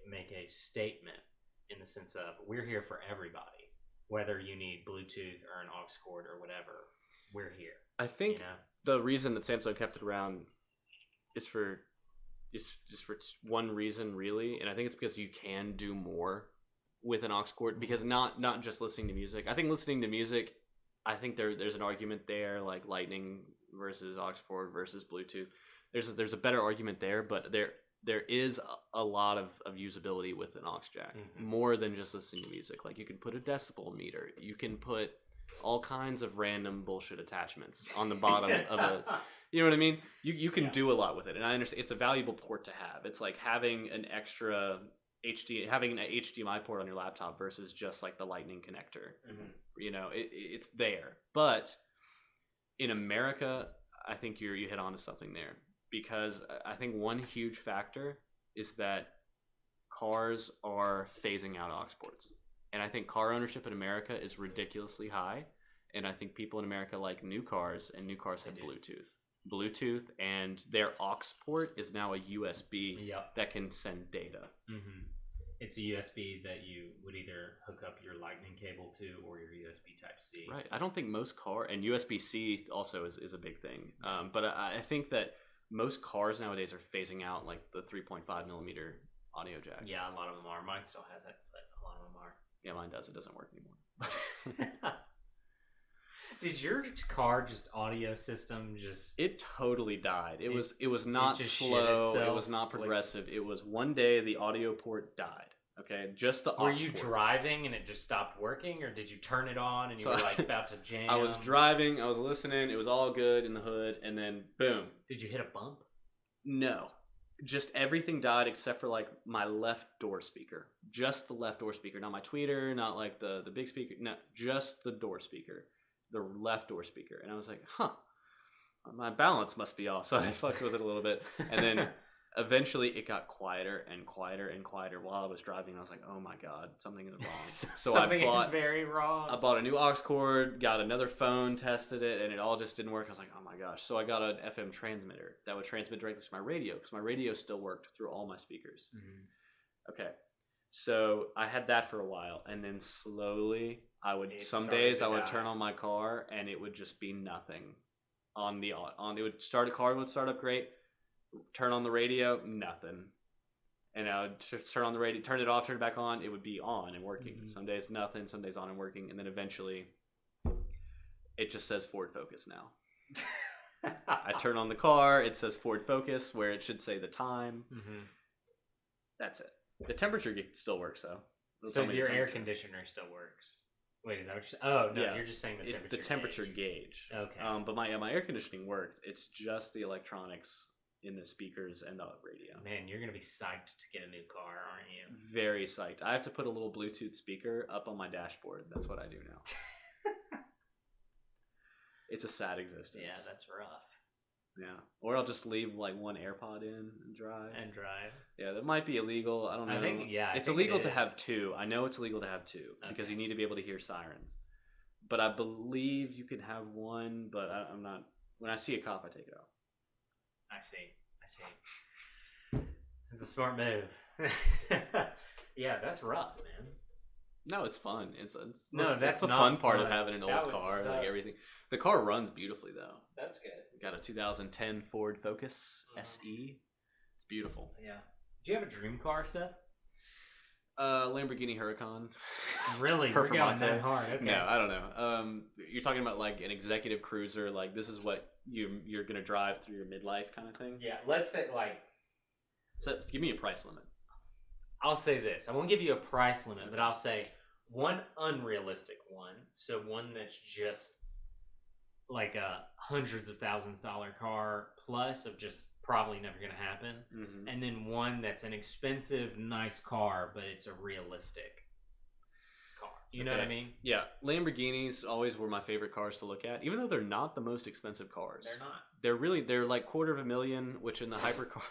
statement in the sense of we're here for everybody, whether you need Bluetooth or an aux cord or whatever. We're here. I think the reason that Samsung kept it around is for one reason really, and I think it's because you can do more with an aux cord, because not just listening to music. I think listening to music, I think there's an argument there, like Lightning versus aux cord versus Bluetooth. There's a better argument there, but there is a lot of usability with an aux jack, more than just listening to music. Like you can put a decibel meter, you can put all kinds of random bullshit attachments on the bottom of a, you know what I mean? You can do a lot with it, and I understand it's a valuable port to have. It's like having an extra having an HDMI port on your laptop versus just like the Lightning connector. You know, it's there. But in America, I think you hit on to something there, because I think one huge factor is that cars are phasing out aux ports. And I think car ownership in America is ridiculously high. And I think people in America like new cars, and new cars have Bluetooth, and their aux port is now a USB that can send data. It's a USB that you would either hook up your Lightning cable to or your USB Type-C. Right. I don't think most and USB-C also is a big thing. But I think that most cars nowadays are phasing out like the 3.5 millimeter audio jack. Yeah, a lot of them are. Mine still has it, but a lot of them are. Yeah, mine does. It doesn't work anymore. Did your car audio system It totally died. It was not slow. It was not progressive. It was one day the audio port died. Okay, just the aux Were you port. driving and it just stopped working, or did you turn it on and you were like about to jam? I was driving. I was listening. It was all good in the hood, and then boom. Did you hit a bump? No. Just everything died except for like my left door speaker. Just the left door speaker. Not my tweeter, not like the big speaker. No, just the door speaker. The left door speaker. And I was like, my balance must be off. So I fucked with it a little bit. And then eventually it got quieter and quieter and quieter while I was driving. I was like, oh my God, something is wrong. So something is very wrong. I bought a new aux cord, got another phone, tested it, and it all just didn't work. I was like, oh my gosh. So I got an FM transmitter that would transmit directly to my radio, because my radio still worked through all my speakers. Okay. So I had that for a while, and then slowly some days I would turn on my car and it would just be nothing it would start, a car would start up great, turn on the radio, nothing. And I would turn on the radio, turn it off, turn it back on, it would be on and working. Some days nothing, some days on and working, and then eventually it just says Ford Focus now. I turn on the car, it says Ford Focus where it should say the time. That's it. The temperature still works though. So your air conditioner still works. Wait, is that what you're saying? Oh no, you're just saying the temperature gauge. Okay. But my air conditioning works. It's just the electronics in the speakers and the radio. Man, you're gonna be psyched to get a new car, aren't you? Very psyched. I have to put a little Bluetooth speaker up on my dashboard. That's what I do now. It's a sad existence. Yeah, that's rough. Yeah, or I'll just leave like one AirPod in and drive. Yeah, that might be illegal. I don't know. I think it's illegal to have two. I know it's illegal to have two because you need to be able to hear sirens. But I believe you can have one. But I'm not. When I see a cop, I take it off. I see. It's a smart move. Yeah, that's rough, man. No, it's fun. No, that's that's the not fun part of fun. having an That old would car. suck. Like everything, the car runs beautifully though. That's good. We got a 2010 Ford Focus Mhm. SE. It's beautiful. Yeah. Do you have a dream car, Seth? Lamborghini Huracan. Really? We're going that hard. Okay. No, I don't know. You're talking about like an executive cruiser. Like this is what you're gonna drive through your midlife kind of thing. Yeah. Let's say So give me a price limit. I'll say this. I won't give you a price limit, but I'll say one unrealistic one. So one that's just like a hundreds of thousands dollar car plus of just probably never going to happen. Mm-hmm. And then one that's an expensive, nice car, but it's a realistic car. You know what I mean? Yeah. Lamborghinis always were my favorite cars to look at, even though they're not the most expensive cars. They're not. They're like $250,000, which in the hypercar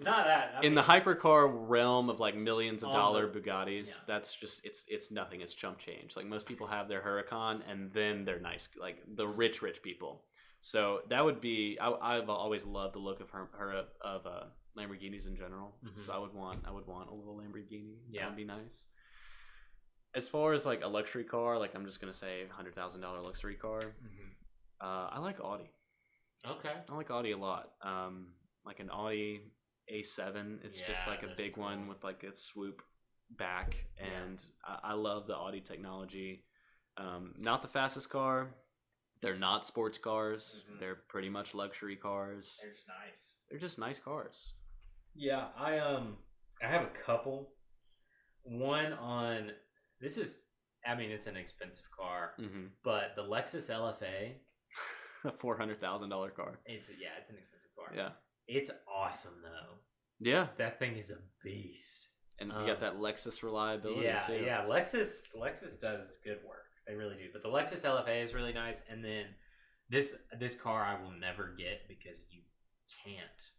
Not that. in the hypercar realm of like millions of dollar Bugattis, yeah. that's just it's nothing. It's chump change. Like most people have their Huracan and then they're nice, like the rich people. So that would be I've always loved the look of Lamborghinis in general. Mm-hmm. So I would want a little Lamborghini. Yeah, that would be nice. As far as like a luxury car, like I'm just gonna say $100,000 luxury car. Mm-hmm. I like Audi. Okay. I like Audi a lot. Like an Audi A7. It's just like a big one with like a swoop back, and I love the Audi technology. Not the fastest car. They're not sports cars. Mm-hmm. They're pretty much luxury cars. They're just nice. They're just nice cars. Yeah, I have a couple. One on this is, I mean, it's an expensive car, mm-hmm. but the Lexus LFA. A $400,000 car. It's an expensive car. Yeah. It's awesome though. Yeah. That thing is a beast. And you got that Lexus reliability too. Yeah. Lexus does good work. They really do. But the Lexus LFA is really nice. And then this car I will never get because you can't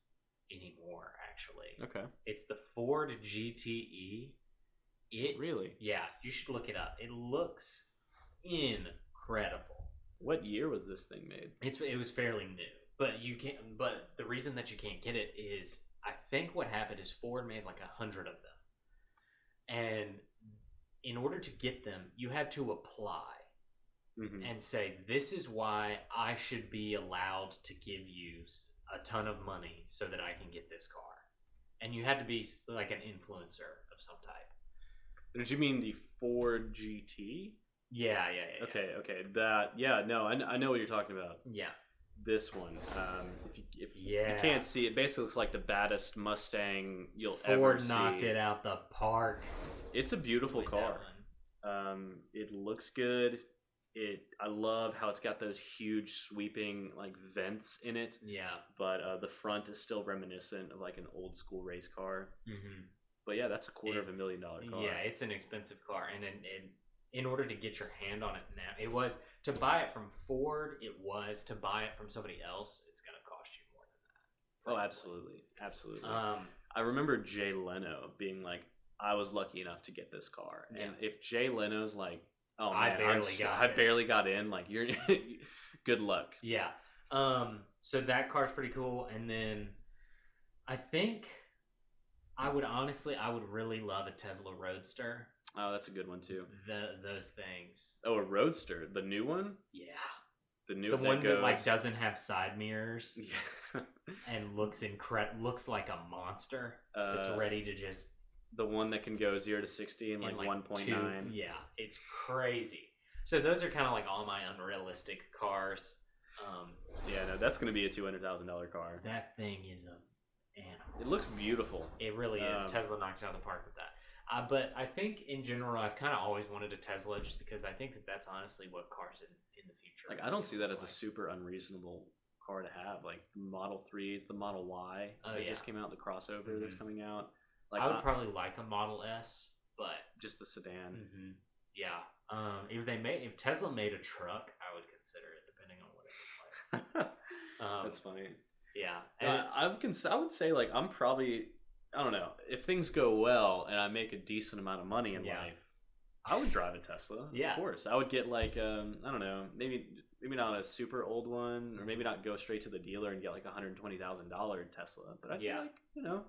anymore. Actually. Okay. It's the Ford GTE. Really? Yeah. You should look it up. It looks incredible. What year was this thing made? It was fairly new, but you can't. But the reason that you can't get it is, I think what happened is Ford made like 100 of them, and in order to get them, you had to apply and say, "This is why I should be allowed to give you a ton of money so that I can get this car," and you had to be like an influencer of some type. Did you mean the Ford GT? Yeah. Okay. No, I know what you're talking about. Yeah. This one. If you can't see it, basically looks like the baddest Mustang you'll ever see. Ford knocked it out the park. It's a beautiful car. It looks good. I love how it's got those huge sweeping like vents in it. Yeah. But the front is still reminiscent of like an old school race car. Mm-hmm. But yeah, that's a $250,000 car. Yeah, it's an expensive car, and in order to get your hand on it now, it was to buy it from Ford. It was to buy it from somebody else. It's going to cost you more than that. Probably. Oh, absolutely. I remember Jay Leno being like, "I was lucky enough to get this car," and if Jay Leno's like, "Oh man, I barely got in," like you're good luck. Yeah. So that car's pretty cool, and then I think I would really love a Tesla Roadster. Oh, that's a good one too. Those things. Oh, a Roadster, the new one? Yeah. The one that like doesn't have side mirrors. Yeah. And looks like a monster. It's ready to just. The one that can go 0 to 60 in like 1.9. Yeah, it's crazy. So those are kind of like all my unrealistic cars. Yeah, no, that's going to be a $200,000 car. That thing is a animal. It looks beautiful. It really is. Tesla knocked it out of the park with that. But I think in general, I've kind of always wanted a Tesla just because I think that's honestly what cars in the future. Like I don't see that as a super unreasonable car to have. Like Model 3s, the Model Y that just came out, the crossover that's coming out. Like I would probably like a Model S, but just the sedan. Mm-hmm. Yeah. If Tesla made a truck, I would consider it, depending on what it looks like. That's funny. Yeah. I would say like I'm probably, I don't know, if things go well and I make a decent amount of money in life, I would drive a Tesla. Yeah, of course. I would get like I don't know, maybe not a super old one, or maybe not go straight to the dealer and get like $120,000 Tesla. But I feel like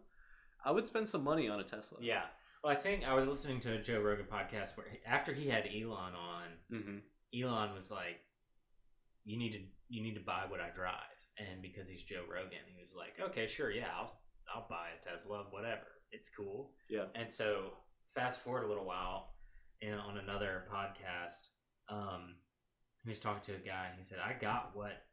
I would spend some money on a Tesla. Yeah, Well, I think I was listening to a Joe Rogan podcast where after he had Elon on, Elon was like, "You need to buy what I drive," and because he's Joe Rogan, he was like, "Okay, sure, yeah, I'll buy a Tesla, whatever, it's cool." Yeah. And so fast forward a little while, and on another podcast, he was talking to a guy, and he said, "I got what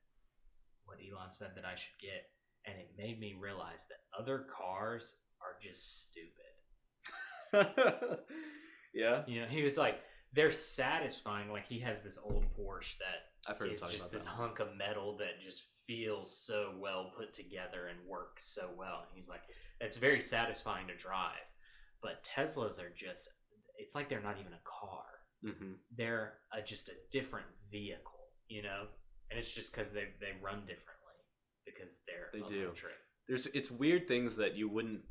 Elon said that I should get," and it made me realize that other cars are just stupid. Yeah. You know, he was like, they're satisfying. Like, he has this old Porsche that I've heard is talk just about this that. hunk of metal that just feels so well put together and works so well. And he's like, it's very satisfying to drive. But Teslas are just, it's like they're not even a car. Mm-hmm. They're just a different vehicle, you know? And it's just because they run differently because they're electric. It's weird things that you wouldn't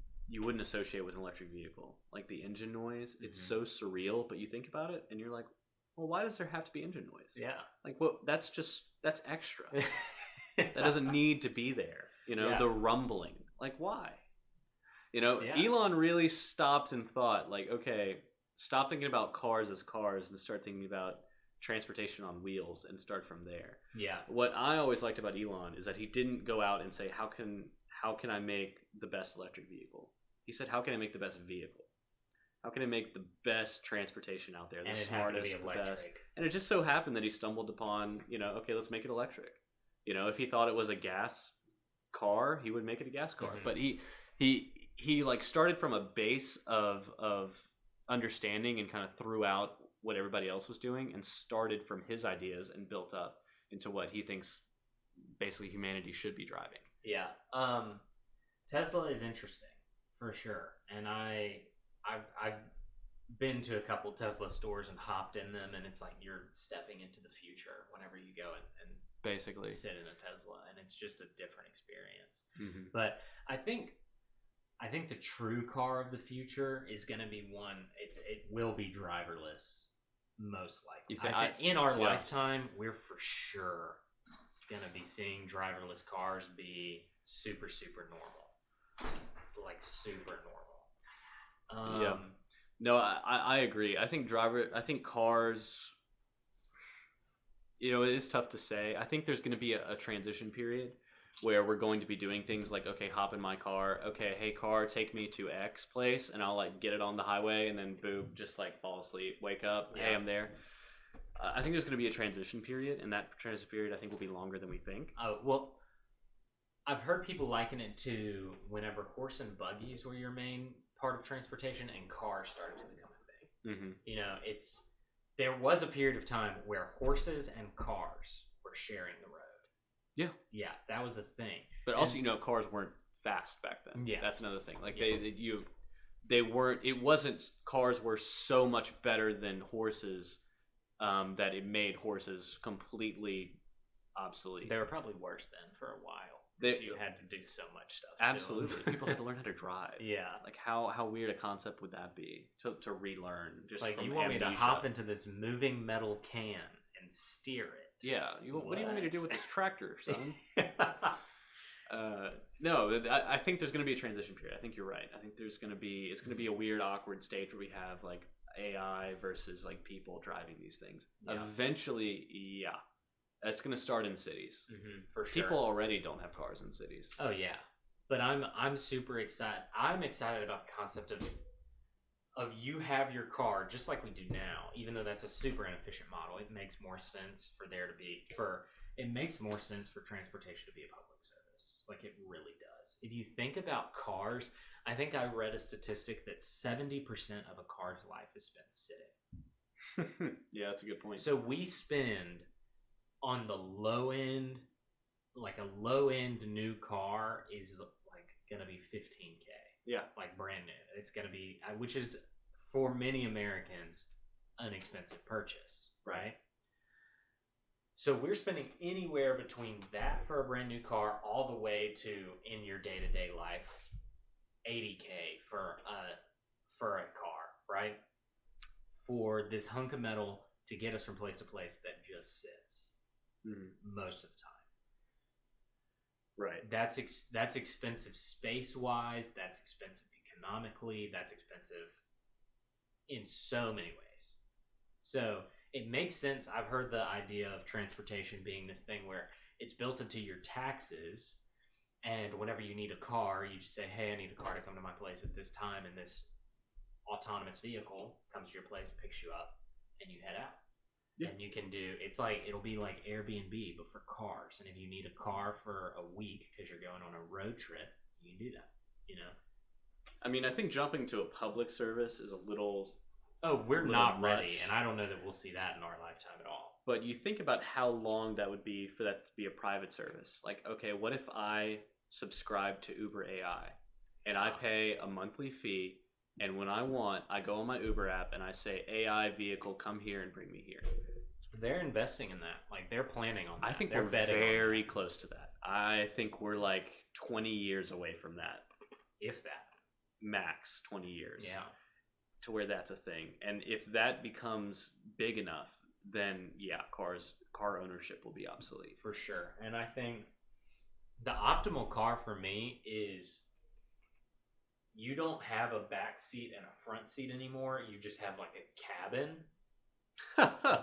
associate with an electric vehicle, like the engine noise. It's so surreal, but you think about it and you're like, well, why does there have to be engine noise? Yeah, like, well, that's extra. That doesn't need to be there. You know, the rumbling, like, why? You know, Elon really stopped and thought, like, okay, stop thinking about cars as cars and start thinking about transportation on wheels and start from there. Yeah. What I always liked about Elon is that he didn't go out and say, how can I make the best electric vehicle? He said, how can I make the best vehicle? How can I make the best transportation out there? The smartest, the best. And it just so happened that he stumbled upon, you know, okay, let's make it electric. You know, if he thought it was a gas car, he would make it a gas car. But he like started from a base of understanding and kind of threw out what everybody else was doing and started from his ideas and built up into what he thinks basically humanity should be driving. Yeah. Tesla is interesting for sure. And I've been to a couple Tesla stores and hopped in them, and it's like you're stepping into the future whenever you go and basically sit in a Tesla, and it's just a different experience. But I think the true car of the future is going to be one. It will be driverless, most likely. I think in our lifetime, we're for sure going to be seeing driverless cars be super, super normal, like super normal. No, I agree. I think cars. You know, it is tough to say. I think there's going to be a transition period where we're going to be doing things like, okay, hop in my car. Okay, hey car, take me to X place, and I'll like get it on the highway, and then boom, just like fall asleep, wake up, hey, I'm there. I think there's going to be a transition period, and that transition period I think will be longer than we think. Well, I've heard people liken it to whenever horse and buggies were your main part of transportation, and cars started to become a thing. You know, there was a period of time where horses and cars were sharing the road. Yeah, that was a thing. But also, you know, cars weren't fast back then. Yeah, that's another thing. Like they weren't. It wasn't. Cars were so much better than horses that it made horses completely obsolete. They were probably worse then for a while. You had to do so much stuff. Absolutely, people had to learn how to drive. Yeah, like how weird a concept would that be to relearn? Just like from you want amnesia. me to hop into this moving metal can and steer it? Yeah, what do you want me to do with this tractor, son? No, I think there's going to be a transition period. I think you're right. I think it's going to be a weird, awkward stage where we have like AI versus like people driving these things. Yeah. Eventually, it's going to start in cities. For sure. People already don't have cars in cities. Oh yeah, but I'm super excited. I'm excited about the concept of you have your car just like we do now. Even though that's a super inefficient model, it makes more sense for transportation to be a public service. Like it really does. If you think about cars, I think I read a statistic that 70% of a car's life is spent sitting. Yeah, that's a good point. So we spend on the low end, like a low end new car is like gonna be $15,000. Yeah, like brand new. It's gonna be, which is for many Americans an expensive purchase, right? So we're spending anywhere between that for a brand new car all the way to, in your day-to-day life, $80,000 for a car, right? For this hunk of metal to get us from place to place that just sits most of the time. Right. That's expensive space-wise. That's expensive economically. That's expensive in so many ways. So it makes sense. I've heard the idea of transportation being this thing where it's built into your taxes, and whenever you need a car, you just say, hey, I need a car to come to my place at this time, and this autonomous vehicle comes to your place, picks you up, and you head out. Yeah. And you can do, it's like, it'll be like Airbnb, but for cars. And if you need a car for a week because you're going on a road trip, you can do that, you know? I mean, I think jumping to a public service is a little... Oh, we're not ready, and I don't know that we'll see that in our lifetime at all. But you think about how long that would be for that to be a private service. Like, okay, what if I subscribe to Uber AI, and I pay a monthly fee, and when I want, I go on my Uber app, and I say, AI vehicle, come here and bring me here. They're investing in that. Like, they're planning on that. I think they're very close to that. I think we're like 20 years away from that. If that. Max 20 years. Yeah. To where that's a thing. And if that becomes big enough, then yeah, car ownership will be obsolete. For sure. And I think the optimal car for me is you don't have a back seat and a front seat anymore. You just have like a cabin.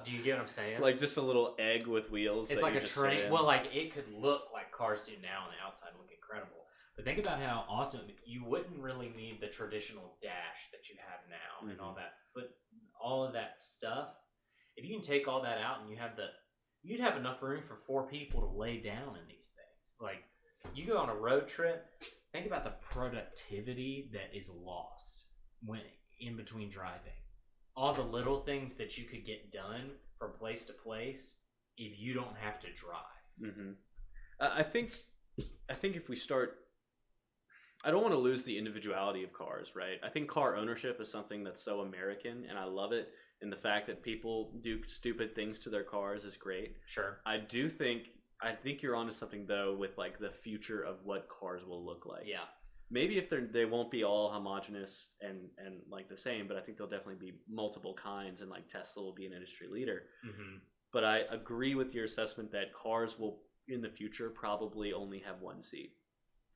Do you get what I'm saying? Like just a little egg with wheels. It's like a train. Well, like it could look like cars do now on the outside, look incredible. But think about how awesome you wouldn't really need the traditional dash that you have now and all that all of that stuff. If you can take all that out and you'd have enough room for 4 people to lay down in these things. Like you go on a road trip, think about the productivity that is lost when in between driving. All the little things that you could get done from place to place if you don't have to drive. Mm-hmm. I think if we start, I don't want to lose the individuality of cars, right? I think car ownership is something that's so American, and I love it. And the fact that people do stupid things to their cars is great. Sure. I think you're onto something though with like the future of what cars will look like. Yeah. Maybe if they won't be all homogenous and like the same, but I think there'll definitely be multiple kinds, and like Tesla will be an industry leader. Mm-hmm. But I agree with your assessment that cars will in the future probably only have one seat.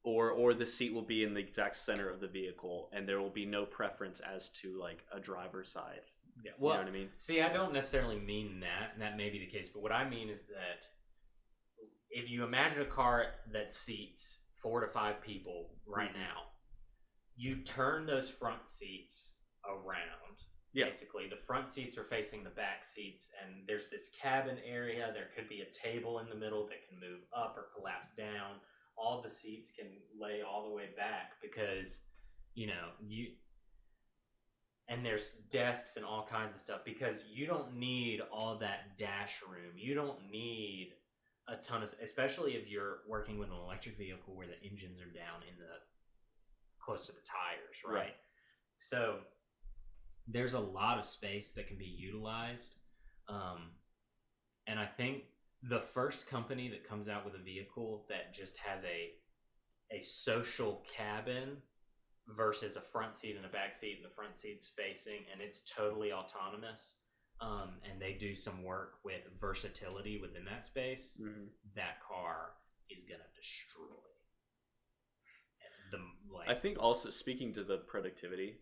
Or the seat will be in the exact center of the vehicle, and there will be no preference as to like a driver's side. Yeah, well, you know what I mean? See, I don't necessarily mean that, and that may be the case, but what I mean is that if you imagine a car that seats 4 to 5 people right now, you turn those front seats around. Yeah. Basically, the front seats are facing the back seats, and there's this cabin area. There could be a table in the middle that can move up or collapse down. All the seats can lay all the way back because, and there's desks and all kinds of stuff because you don't need all that dash room. You don't need a ton of, especially if you're working with an electric vehicle where the engines are down close to the tires, right? So there's a lot of space that can be utilized. And I think the first company that comes out with a vehicle that just has a social cabin versus a front seat and a back seat, and the front seat's facing, and it's totally autonomous, and they do some work with versatility within that space, that car is gonna destroy. I think also speaking to the productivity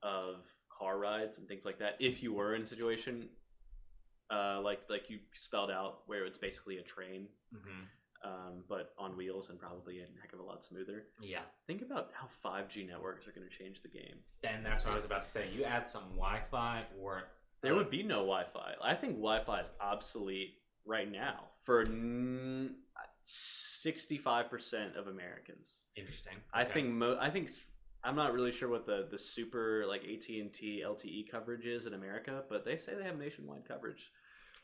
of car rides and things like that, if you were in a situation like you spelled out where it's basically a train, but on wheels and probably a heck of a lot smoother. Yeah. Think about how 5G networks are going to change the game. And that's what I was about to say. You add some Wi-Fi or... There would be no Wi-Fi. I think Wi-Fi is obsolete right now for 65% of Americans. Interesting. Okay. I think I'm not really sure what the super like AT&T LTE coverage is in America, but they say they have nationwide coverage.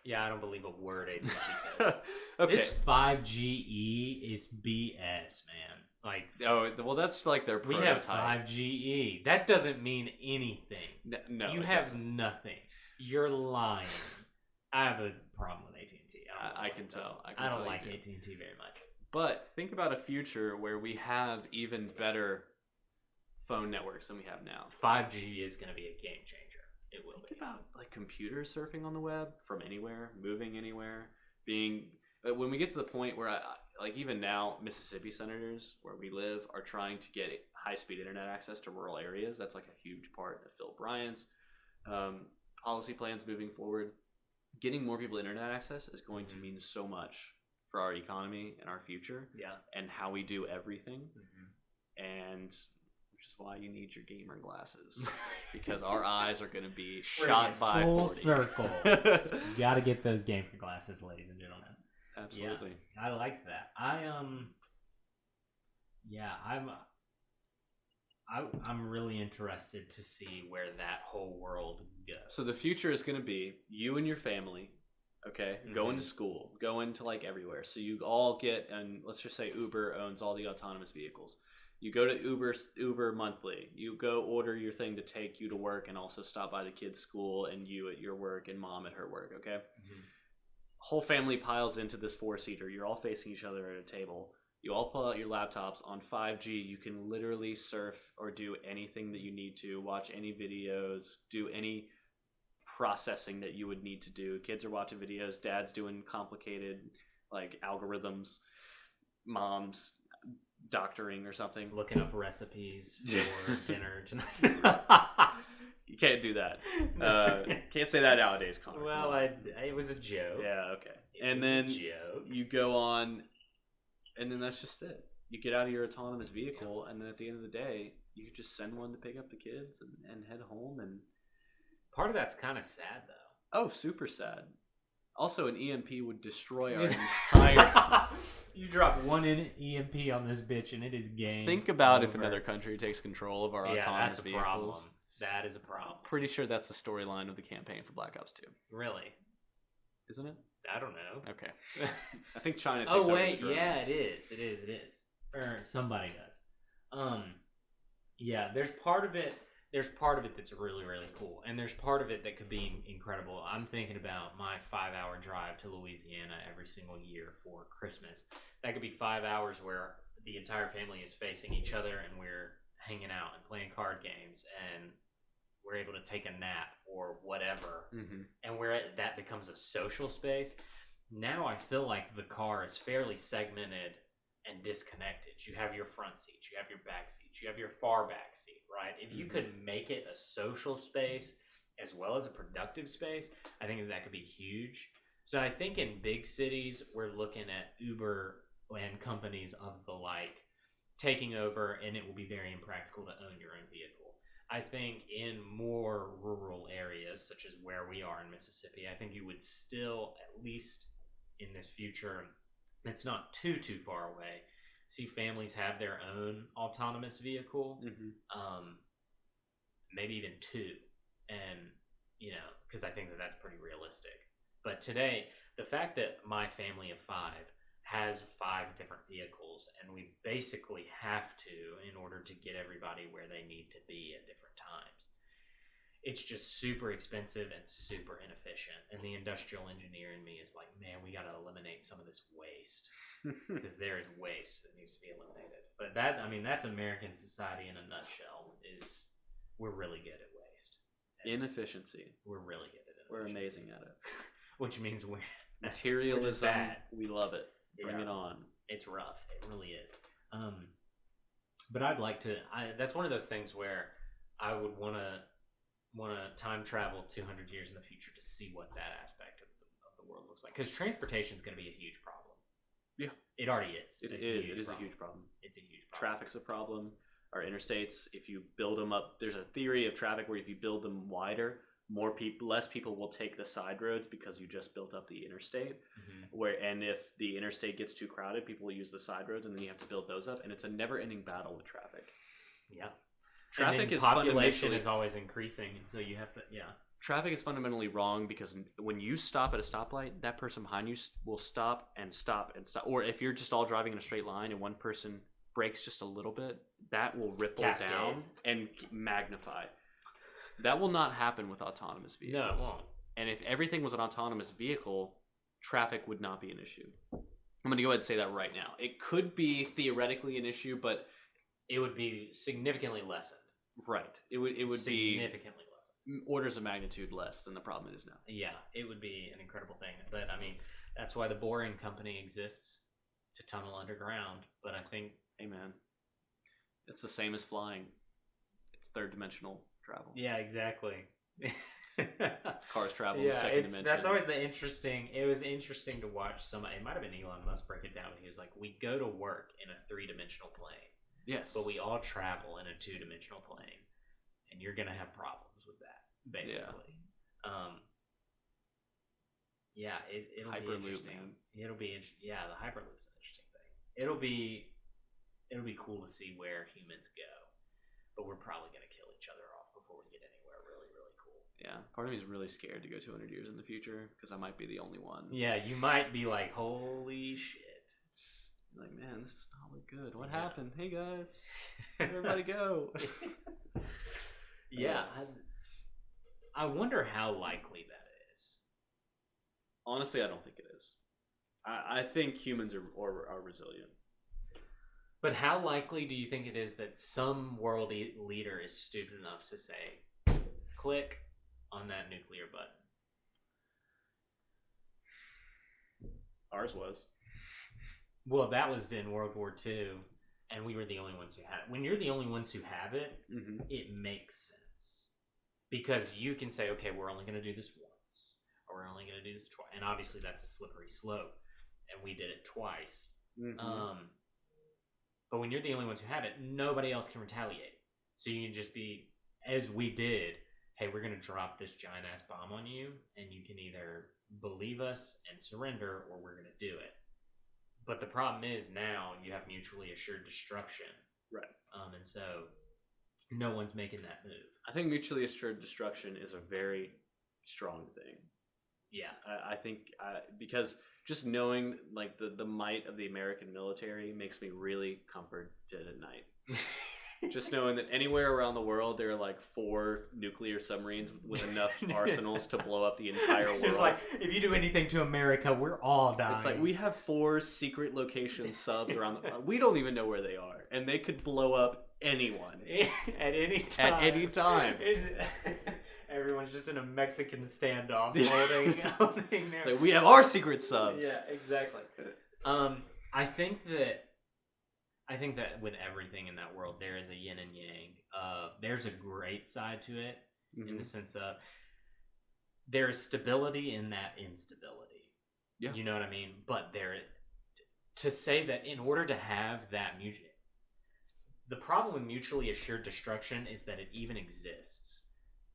Yeah, I don't believe a word AT&T says. Okay. This 5GE is BS, man. Like, oh, well, that's like their prototype. We have 5GE. That doesn't mean anything. No, you have nothing. You're lying. I have a problem with AT&T. I can tell. I don't like AT&T very much. But think about a future where we have even better phone networks than we have now. 5G is going to be a game changer. It will Think about like computers surfing on the web from anywhere, moving anywhere, being. When we get to the point where like even now, Mississippi senators where we live are trying to get high-speed internet access to rural areas. That's like a huge part of Phil Bryant's policy plans moving forward. Getting more people internet access is going to mean so much for our economy and our future, and how we do everything. And which is why you need your gamer glasses, because our eyes are going to be shot by full 40. circle. You got to get those gamer glasses, ladies and gentlemen. Absolutely. Yeah, I like that. I'm really interested to see where that whole world goes. So the future is going to be you and your family, okay, going to school, going to like everywhere. So you all get, and let's just say Uber owns all the autonomous vehicles. You go to Uber monthly. You go order your thing to take you to work and also stop by the kids' school and you at your work and mom at her work, okay? Whole family piles into this 4-seater. You're all facing each other at a table. You all pull out your laptops. On 5G, you can literally surf or do anything that you need to, watch any videos, do any processing that you would need to do. Kids are watching videos. Dad's doing complicated like algorithms. Mom's doctoring or something. Looking up recipes for dinner tonight. You can't do that. Can't say that nowadays, Connor. Well, it was a joke. Yeah, okay. And then you go on, and then that's just it. You get out of your autonomous vehicle, and then at the end of the day, you can just send one to pick up the kids and head home. And part of that's kind of sad, though. Oh, super sad. Also, an EMP would destroy our entire... You drop one EMP on this bitch, and it is game. Think about if another country takes control of our autonomous vehicles. Problem. That is a problem. Pretty sure that's the storyline of the campaign for Black Ops 2. Really? Isn't it? I don't know. Okay. I think China takes Oh, over wait. the drones. Yeah, it is. Or somebody does. Yeah, there's part of it that's really, really cool. And there's part of it that could be incredible. I'm thinking about my 5-hour drive to Louisiana every single year for Christmas. That could be 5 hours where the entire family is facing each other and we're hanging out and playing card games and we're able to take a nap or whatever, and where that becomes a social space. Now I feel like the car is fairly segmented and disconnected. You have your front seat, you have your back seat, you have your far back seat, right? If you could make it a social space as well as a productive space, I think that could be huge. So I think in big cities, we're looking at Uber and companies of the like taking over, and it will be very impractical to own your own vehicle. I think in more rural areas, such as where we are in Mississippi, I think you would still, at least in this future, it's not too far away, see families have their own autonomous vehicle, maybe even two, and because I think that's pretty realistic. But today, the fact that my family of 5 has 5 different vehicles, and we basically have to in order to get everybody where they need to be at different times. It's just super expensive and super inefficient. And the industrial engineer in me is like, man, we got to eliminate some of this waste because there is waste that needs to be eliminated. But that's American society in a nutshell. Is we're really good at waste. Inefficiency. We're really good at it. We're amazing at it. Which means materialism. We love it. Bring it on. It's rough. It really is. But I'd like to. That's one of those things where I would want to time travel 200 years in the future to see what that aspect of the world looks like. Because transportation is going to be a huge problem. Yeah, it already is. It is a huge problem. It's a huge problem. Traffic's a problem. Our interstates, if you build them up, there's a theory of traffic where if you build them wider, less people will take the side roads because you just built up the interstate. And if the interstate gets too crowded, people will use the side roads, and then you have to build those up, and it's a never-ending battle with traffic. Yeah, traffic is population is always increasing, so you have to. Yeah, traffic is fundamentally wrong because when you stop at a stoplight, that person behind you will stop and stop and stop. Or if you're just all driving in a straight line and one person brakes just a little bit, that will ripple down and magnify. That will not happen with autonomous vehicles. No, it won't. And if everything was an autonomous vehicle, traffic would not be an issue. I'm going to go ahead and say that right now. It could be theoretically an issue, but it would be significantly lessened. Right. It would significantly be lessened. Orders of magnitude less than the problem it is now. Yeah, it would be an incredible thing. But I mean, that's why the Boring Company exists, to tunnel underground. But I think, hey man, it's the same as flying. It's third dimensional travel. Yeah, exactly. Cars travel in the second dimension. That's always the interesting. It was interesting to watch somebody. It might have been Elon Musk break it down. He was like, "We go to work in a 3-dimensional plane, yes, but we all travel in a 2-dimensional plane, and you're gonna have problems with that, basically." Yeah, it'll be interesting. Man. It'll be yeah, the Hyperloop's an interesting thing. It'll be cool to see where humans go, but we're probably gonna kill each other off before we get anywhere really, really cool. Yeah, part of me is really scared to go 200 years in the future because I might be the only one. Yeah, you might be like, holy shit. Like, man, this does not look good. What happened? Hey, guys. Where'd everybody go? Yeah. I wonder how likely that is. Honestly, I don't think it is. I think humans are resilient. But how likely do you think it is that some world leader is stupid enough to say, click on that nuclear button? Ours was. Well, that was in World War II, and we were the only ones who had it. When you're the only ones who have it, it makes sense. Because you can say, okay, we're only going to do this once, or we're only going to do this twice. And obviously that's a slippery slope, and we did it twice. But when you're the only ones who have it, nobody else can retaliate. So you can just be, as we did, hey, we're going to drop this giant-ass bomb on you, and you can either believe us and surrender, or we're going to do it. But the problem is now you have mutually assured destruction. Right. And so no one's making that move. I think mutually assured destruction is a very strong thing. Yeah. I think because just knowing like the might of the American military makes me really comforted at night. Just knowing that anywhere around the world there are like 4 nuclear submarines with enough arsenals to blow up the entire world. Just like, if you do anything to America, we're all dying. It's like we have 4 secret location subs around the we don't even know where they are, and they could blow up anyone at any time. At any time. Everyone's just in a Mexican standoff holding their... It's like, we have our secret subs. Yeah, exactly. I think that with everything in that world, there is a yin and yang. There's a great side to it in the sense of there's stability in that instability. Yeah. You know what I mean? But to say that in order to have that the problem with mutually assured destruction is that it even exists.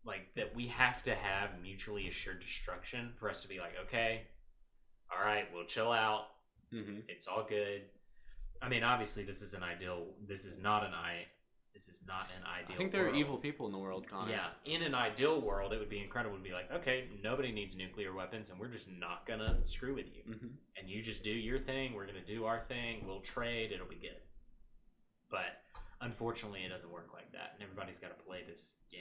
Like, that we have to have mutually assured destruction for us to be like, okay, all right, we'll chill out. It's all good. I mean, obviously, this is not an ideal. I think there are evil people in the world, Connor. Yeah, in an ideal world, it would be incredible to be like, okay, nobody needs nuclear weapons, and we're just not gonna screw with you. And you just do your thing. We're gonna do our thing. We'll trade. It'll be good. But unfortunately, it doesn't work like that, and everybody's got to play this game.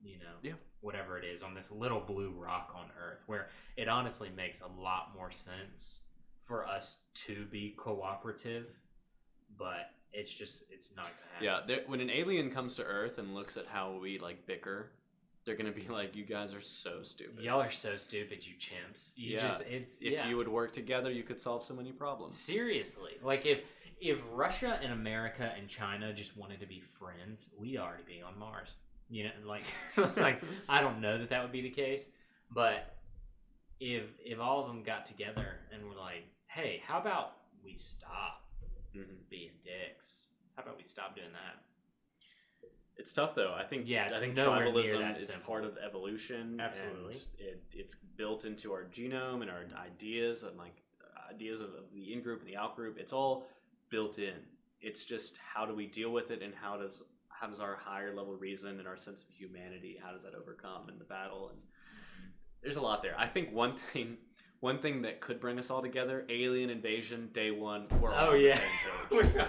You know, whatever it is on this little blue rock on Earth, where it honestly makes a lot more sense for us to be cooperative, but it's not gonna happen. Yeah, when an alien comes to Earth and looks at how we like bicker, they're gonna be like, "You guys are so stupid. Y'all are so stupid, you chimps." If you would work together, you could solve so many problems. Seriously, like if Russia and America and China just wanted to be friends, we'd already be on Mars. You know, like I don't know that would be the case, but if all of them got together and were like, hey, how about we stop being dicks? How about we stop doing that? It's tough though. I think tribalism is part of evolution. Absolutely, and it's built into our genome and our ideas and like ideas of the in group and the out group. It's all built in. It's just how do we deal with it, and how does our higher level reason and our sense of humanity, how does that overcome in the battle? And there's a lot there. I think one thing that could bring us all together, alien invasion, day one, we're all on the same page.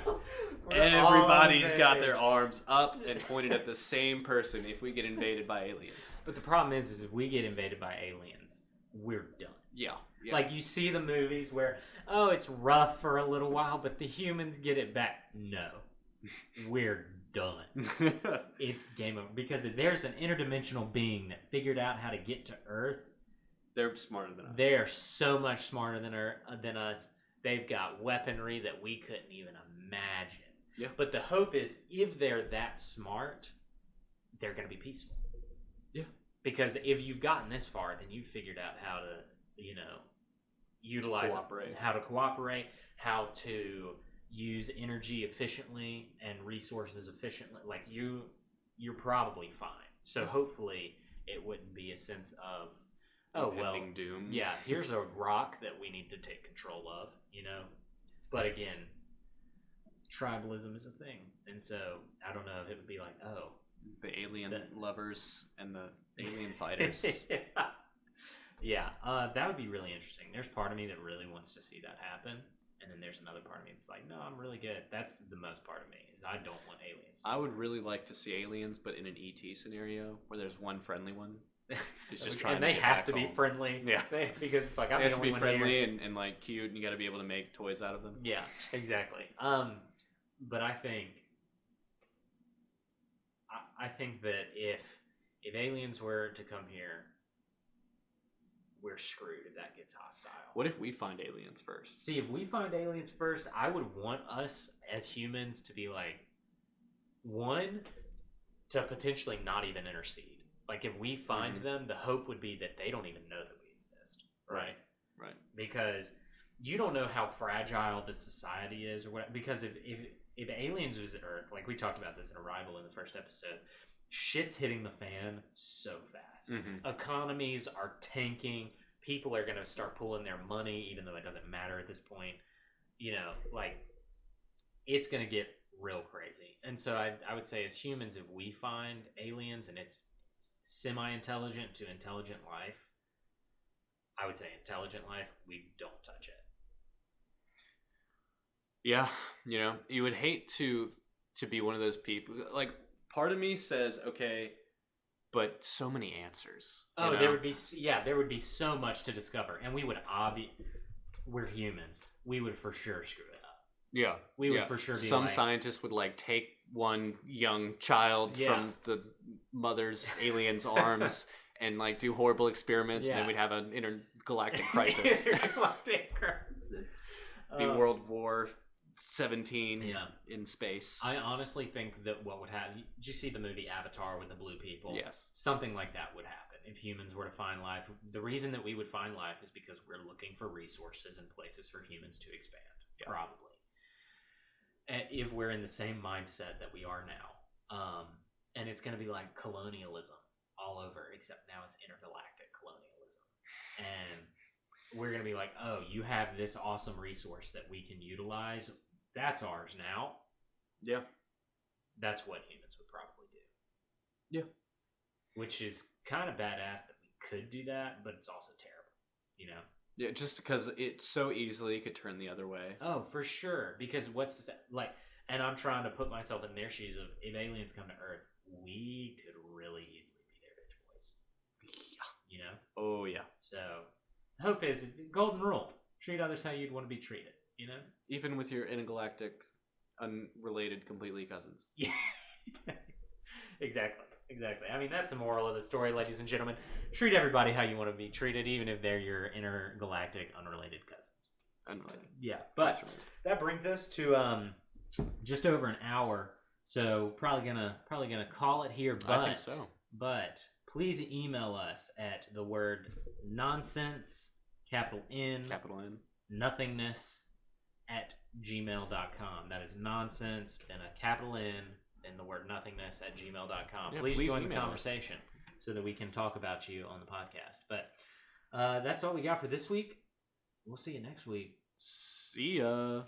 Everybody's got their arms up and pointed at the same person if we get invaded by aliens. But the problem is if we get invaded by aliens, we're done. Yeah. Like, you see the movies where, oh, it's rough for a little while, but the humans get it back. No. We're done. It's game over. Because if there's an interdimensional being that figured out how to get to Earth, they're smarter than us. They are so much smarter than us They've got weaponry that we couldn't even imagine. Yeah. But the hope is, if they're that smart, they're going to be peaceful. Yeah. Because if you've gotten this far, then you've figured out how to, utilize how to cooperate, how to use energy efficiently and resources efficiently. Like you're probably fine. So hopefully it wouldn't be a sense of, doom. Yeah, here's a rock that we need to take control of, But again, tribalism is a thing. And so I don't know if it would be like, the alien lovers and the alien fighters. Yeah, that would be really interesting. There's part of me that really wants to see that happen. And then there's another part of me that's like, no, I'm really good. That's the most part of me, is I don't want aliens. I would really like to see aliens, but in an ET scenario where there's one friendly one. He's just trying and they to have to home. be friendly. Yeah. Because it's like, I'm they the have to only be one friendly here. and like cute, and you got to be able to make toys out of them. Yeah, exactly. But I think that if aliens were to come here, we're screwed if that gets hostile. What if we find aliens first? See, if we find aliens first, I would want us as humans to be like, one, to potentially not even intercede. Like, if we find them, the hope would be that they don't even know that we exist. Right? Right. Because you don't know how fragile this society is or what. Because if aliens visit Earth, like we talked about this in Arrival in the first episode, shit's hitting the fan so fast. Economies are tanking. People are going to start pulling their money, even though it doesn't matter at this point. It's going to get real crazy. And so I would say, as humans, if we find aliens and it's semi-intelligent to intelligent life, I would say intelligent life, we don't touch it. Yeah, you would hate to be one of those people. Like, part of me says, okay, but so many answers. There would be so much to discover, and we would we're humans. We would for sure screw it up. Yeah, we would for sure be some scientists would like take one young child from the mother's alien's arms and like do horrible experiments, and then we'd have an intergalactic crisis. Be World War 17 in space. I honestly think that what would happen... Did you see the movie Avatar with the blue people? Yes. Something like that would happen if humans were to find life. The reason that we would find life is because we're looking for resources and places for humans to expand. Yeah. Probably. If we're in the same mindset that we are now. And it's going to be like colonialism all over, except now it's intergalactic colonialism. And we're going to be like, oh, you have this awesome resource that we can utilize. That's ours now. Yeah. That's what humans would probably do. Yeah. Which is kind of badass that we could do that, but it's also terrible, Yeah, just because it so easily could turn the other way. Oh, for sure. Because and I'm trying to put myself in their shoes of, if aliens come to Earth, we could really easily be their bitch boys. Yeah. Oh, yeah. So, the hope is, it's a golden rule. Treat others how you'd want to be treated, Even with your intergalactic, unrelated, completely cousins. Yeah. Exactly. I mean, that's the moral of the story, ladies and gentlemen. Treat everybody how you want to be treated, even if they're your intergalactic, unrelated cousins. Unrelated. Yeah, but that brings us to just over an hour. So probably gonna call it here. But I think so. But please email us at the word nonsense, capital N, nothingness @gmail.com. That is nonsense, then a capital N, and the word nothingness @gmail.com. Yeah, please join the conversation so that we can talk about you on the podcast. But that's all we got for this week. We'll see you next week. See ya.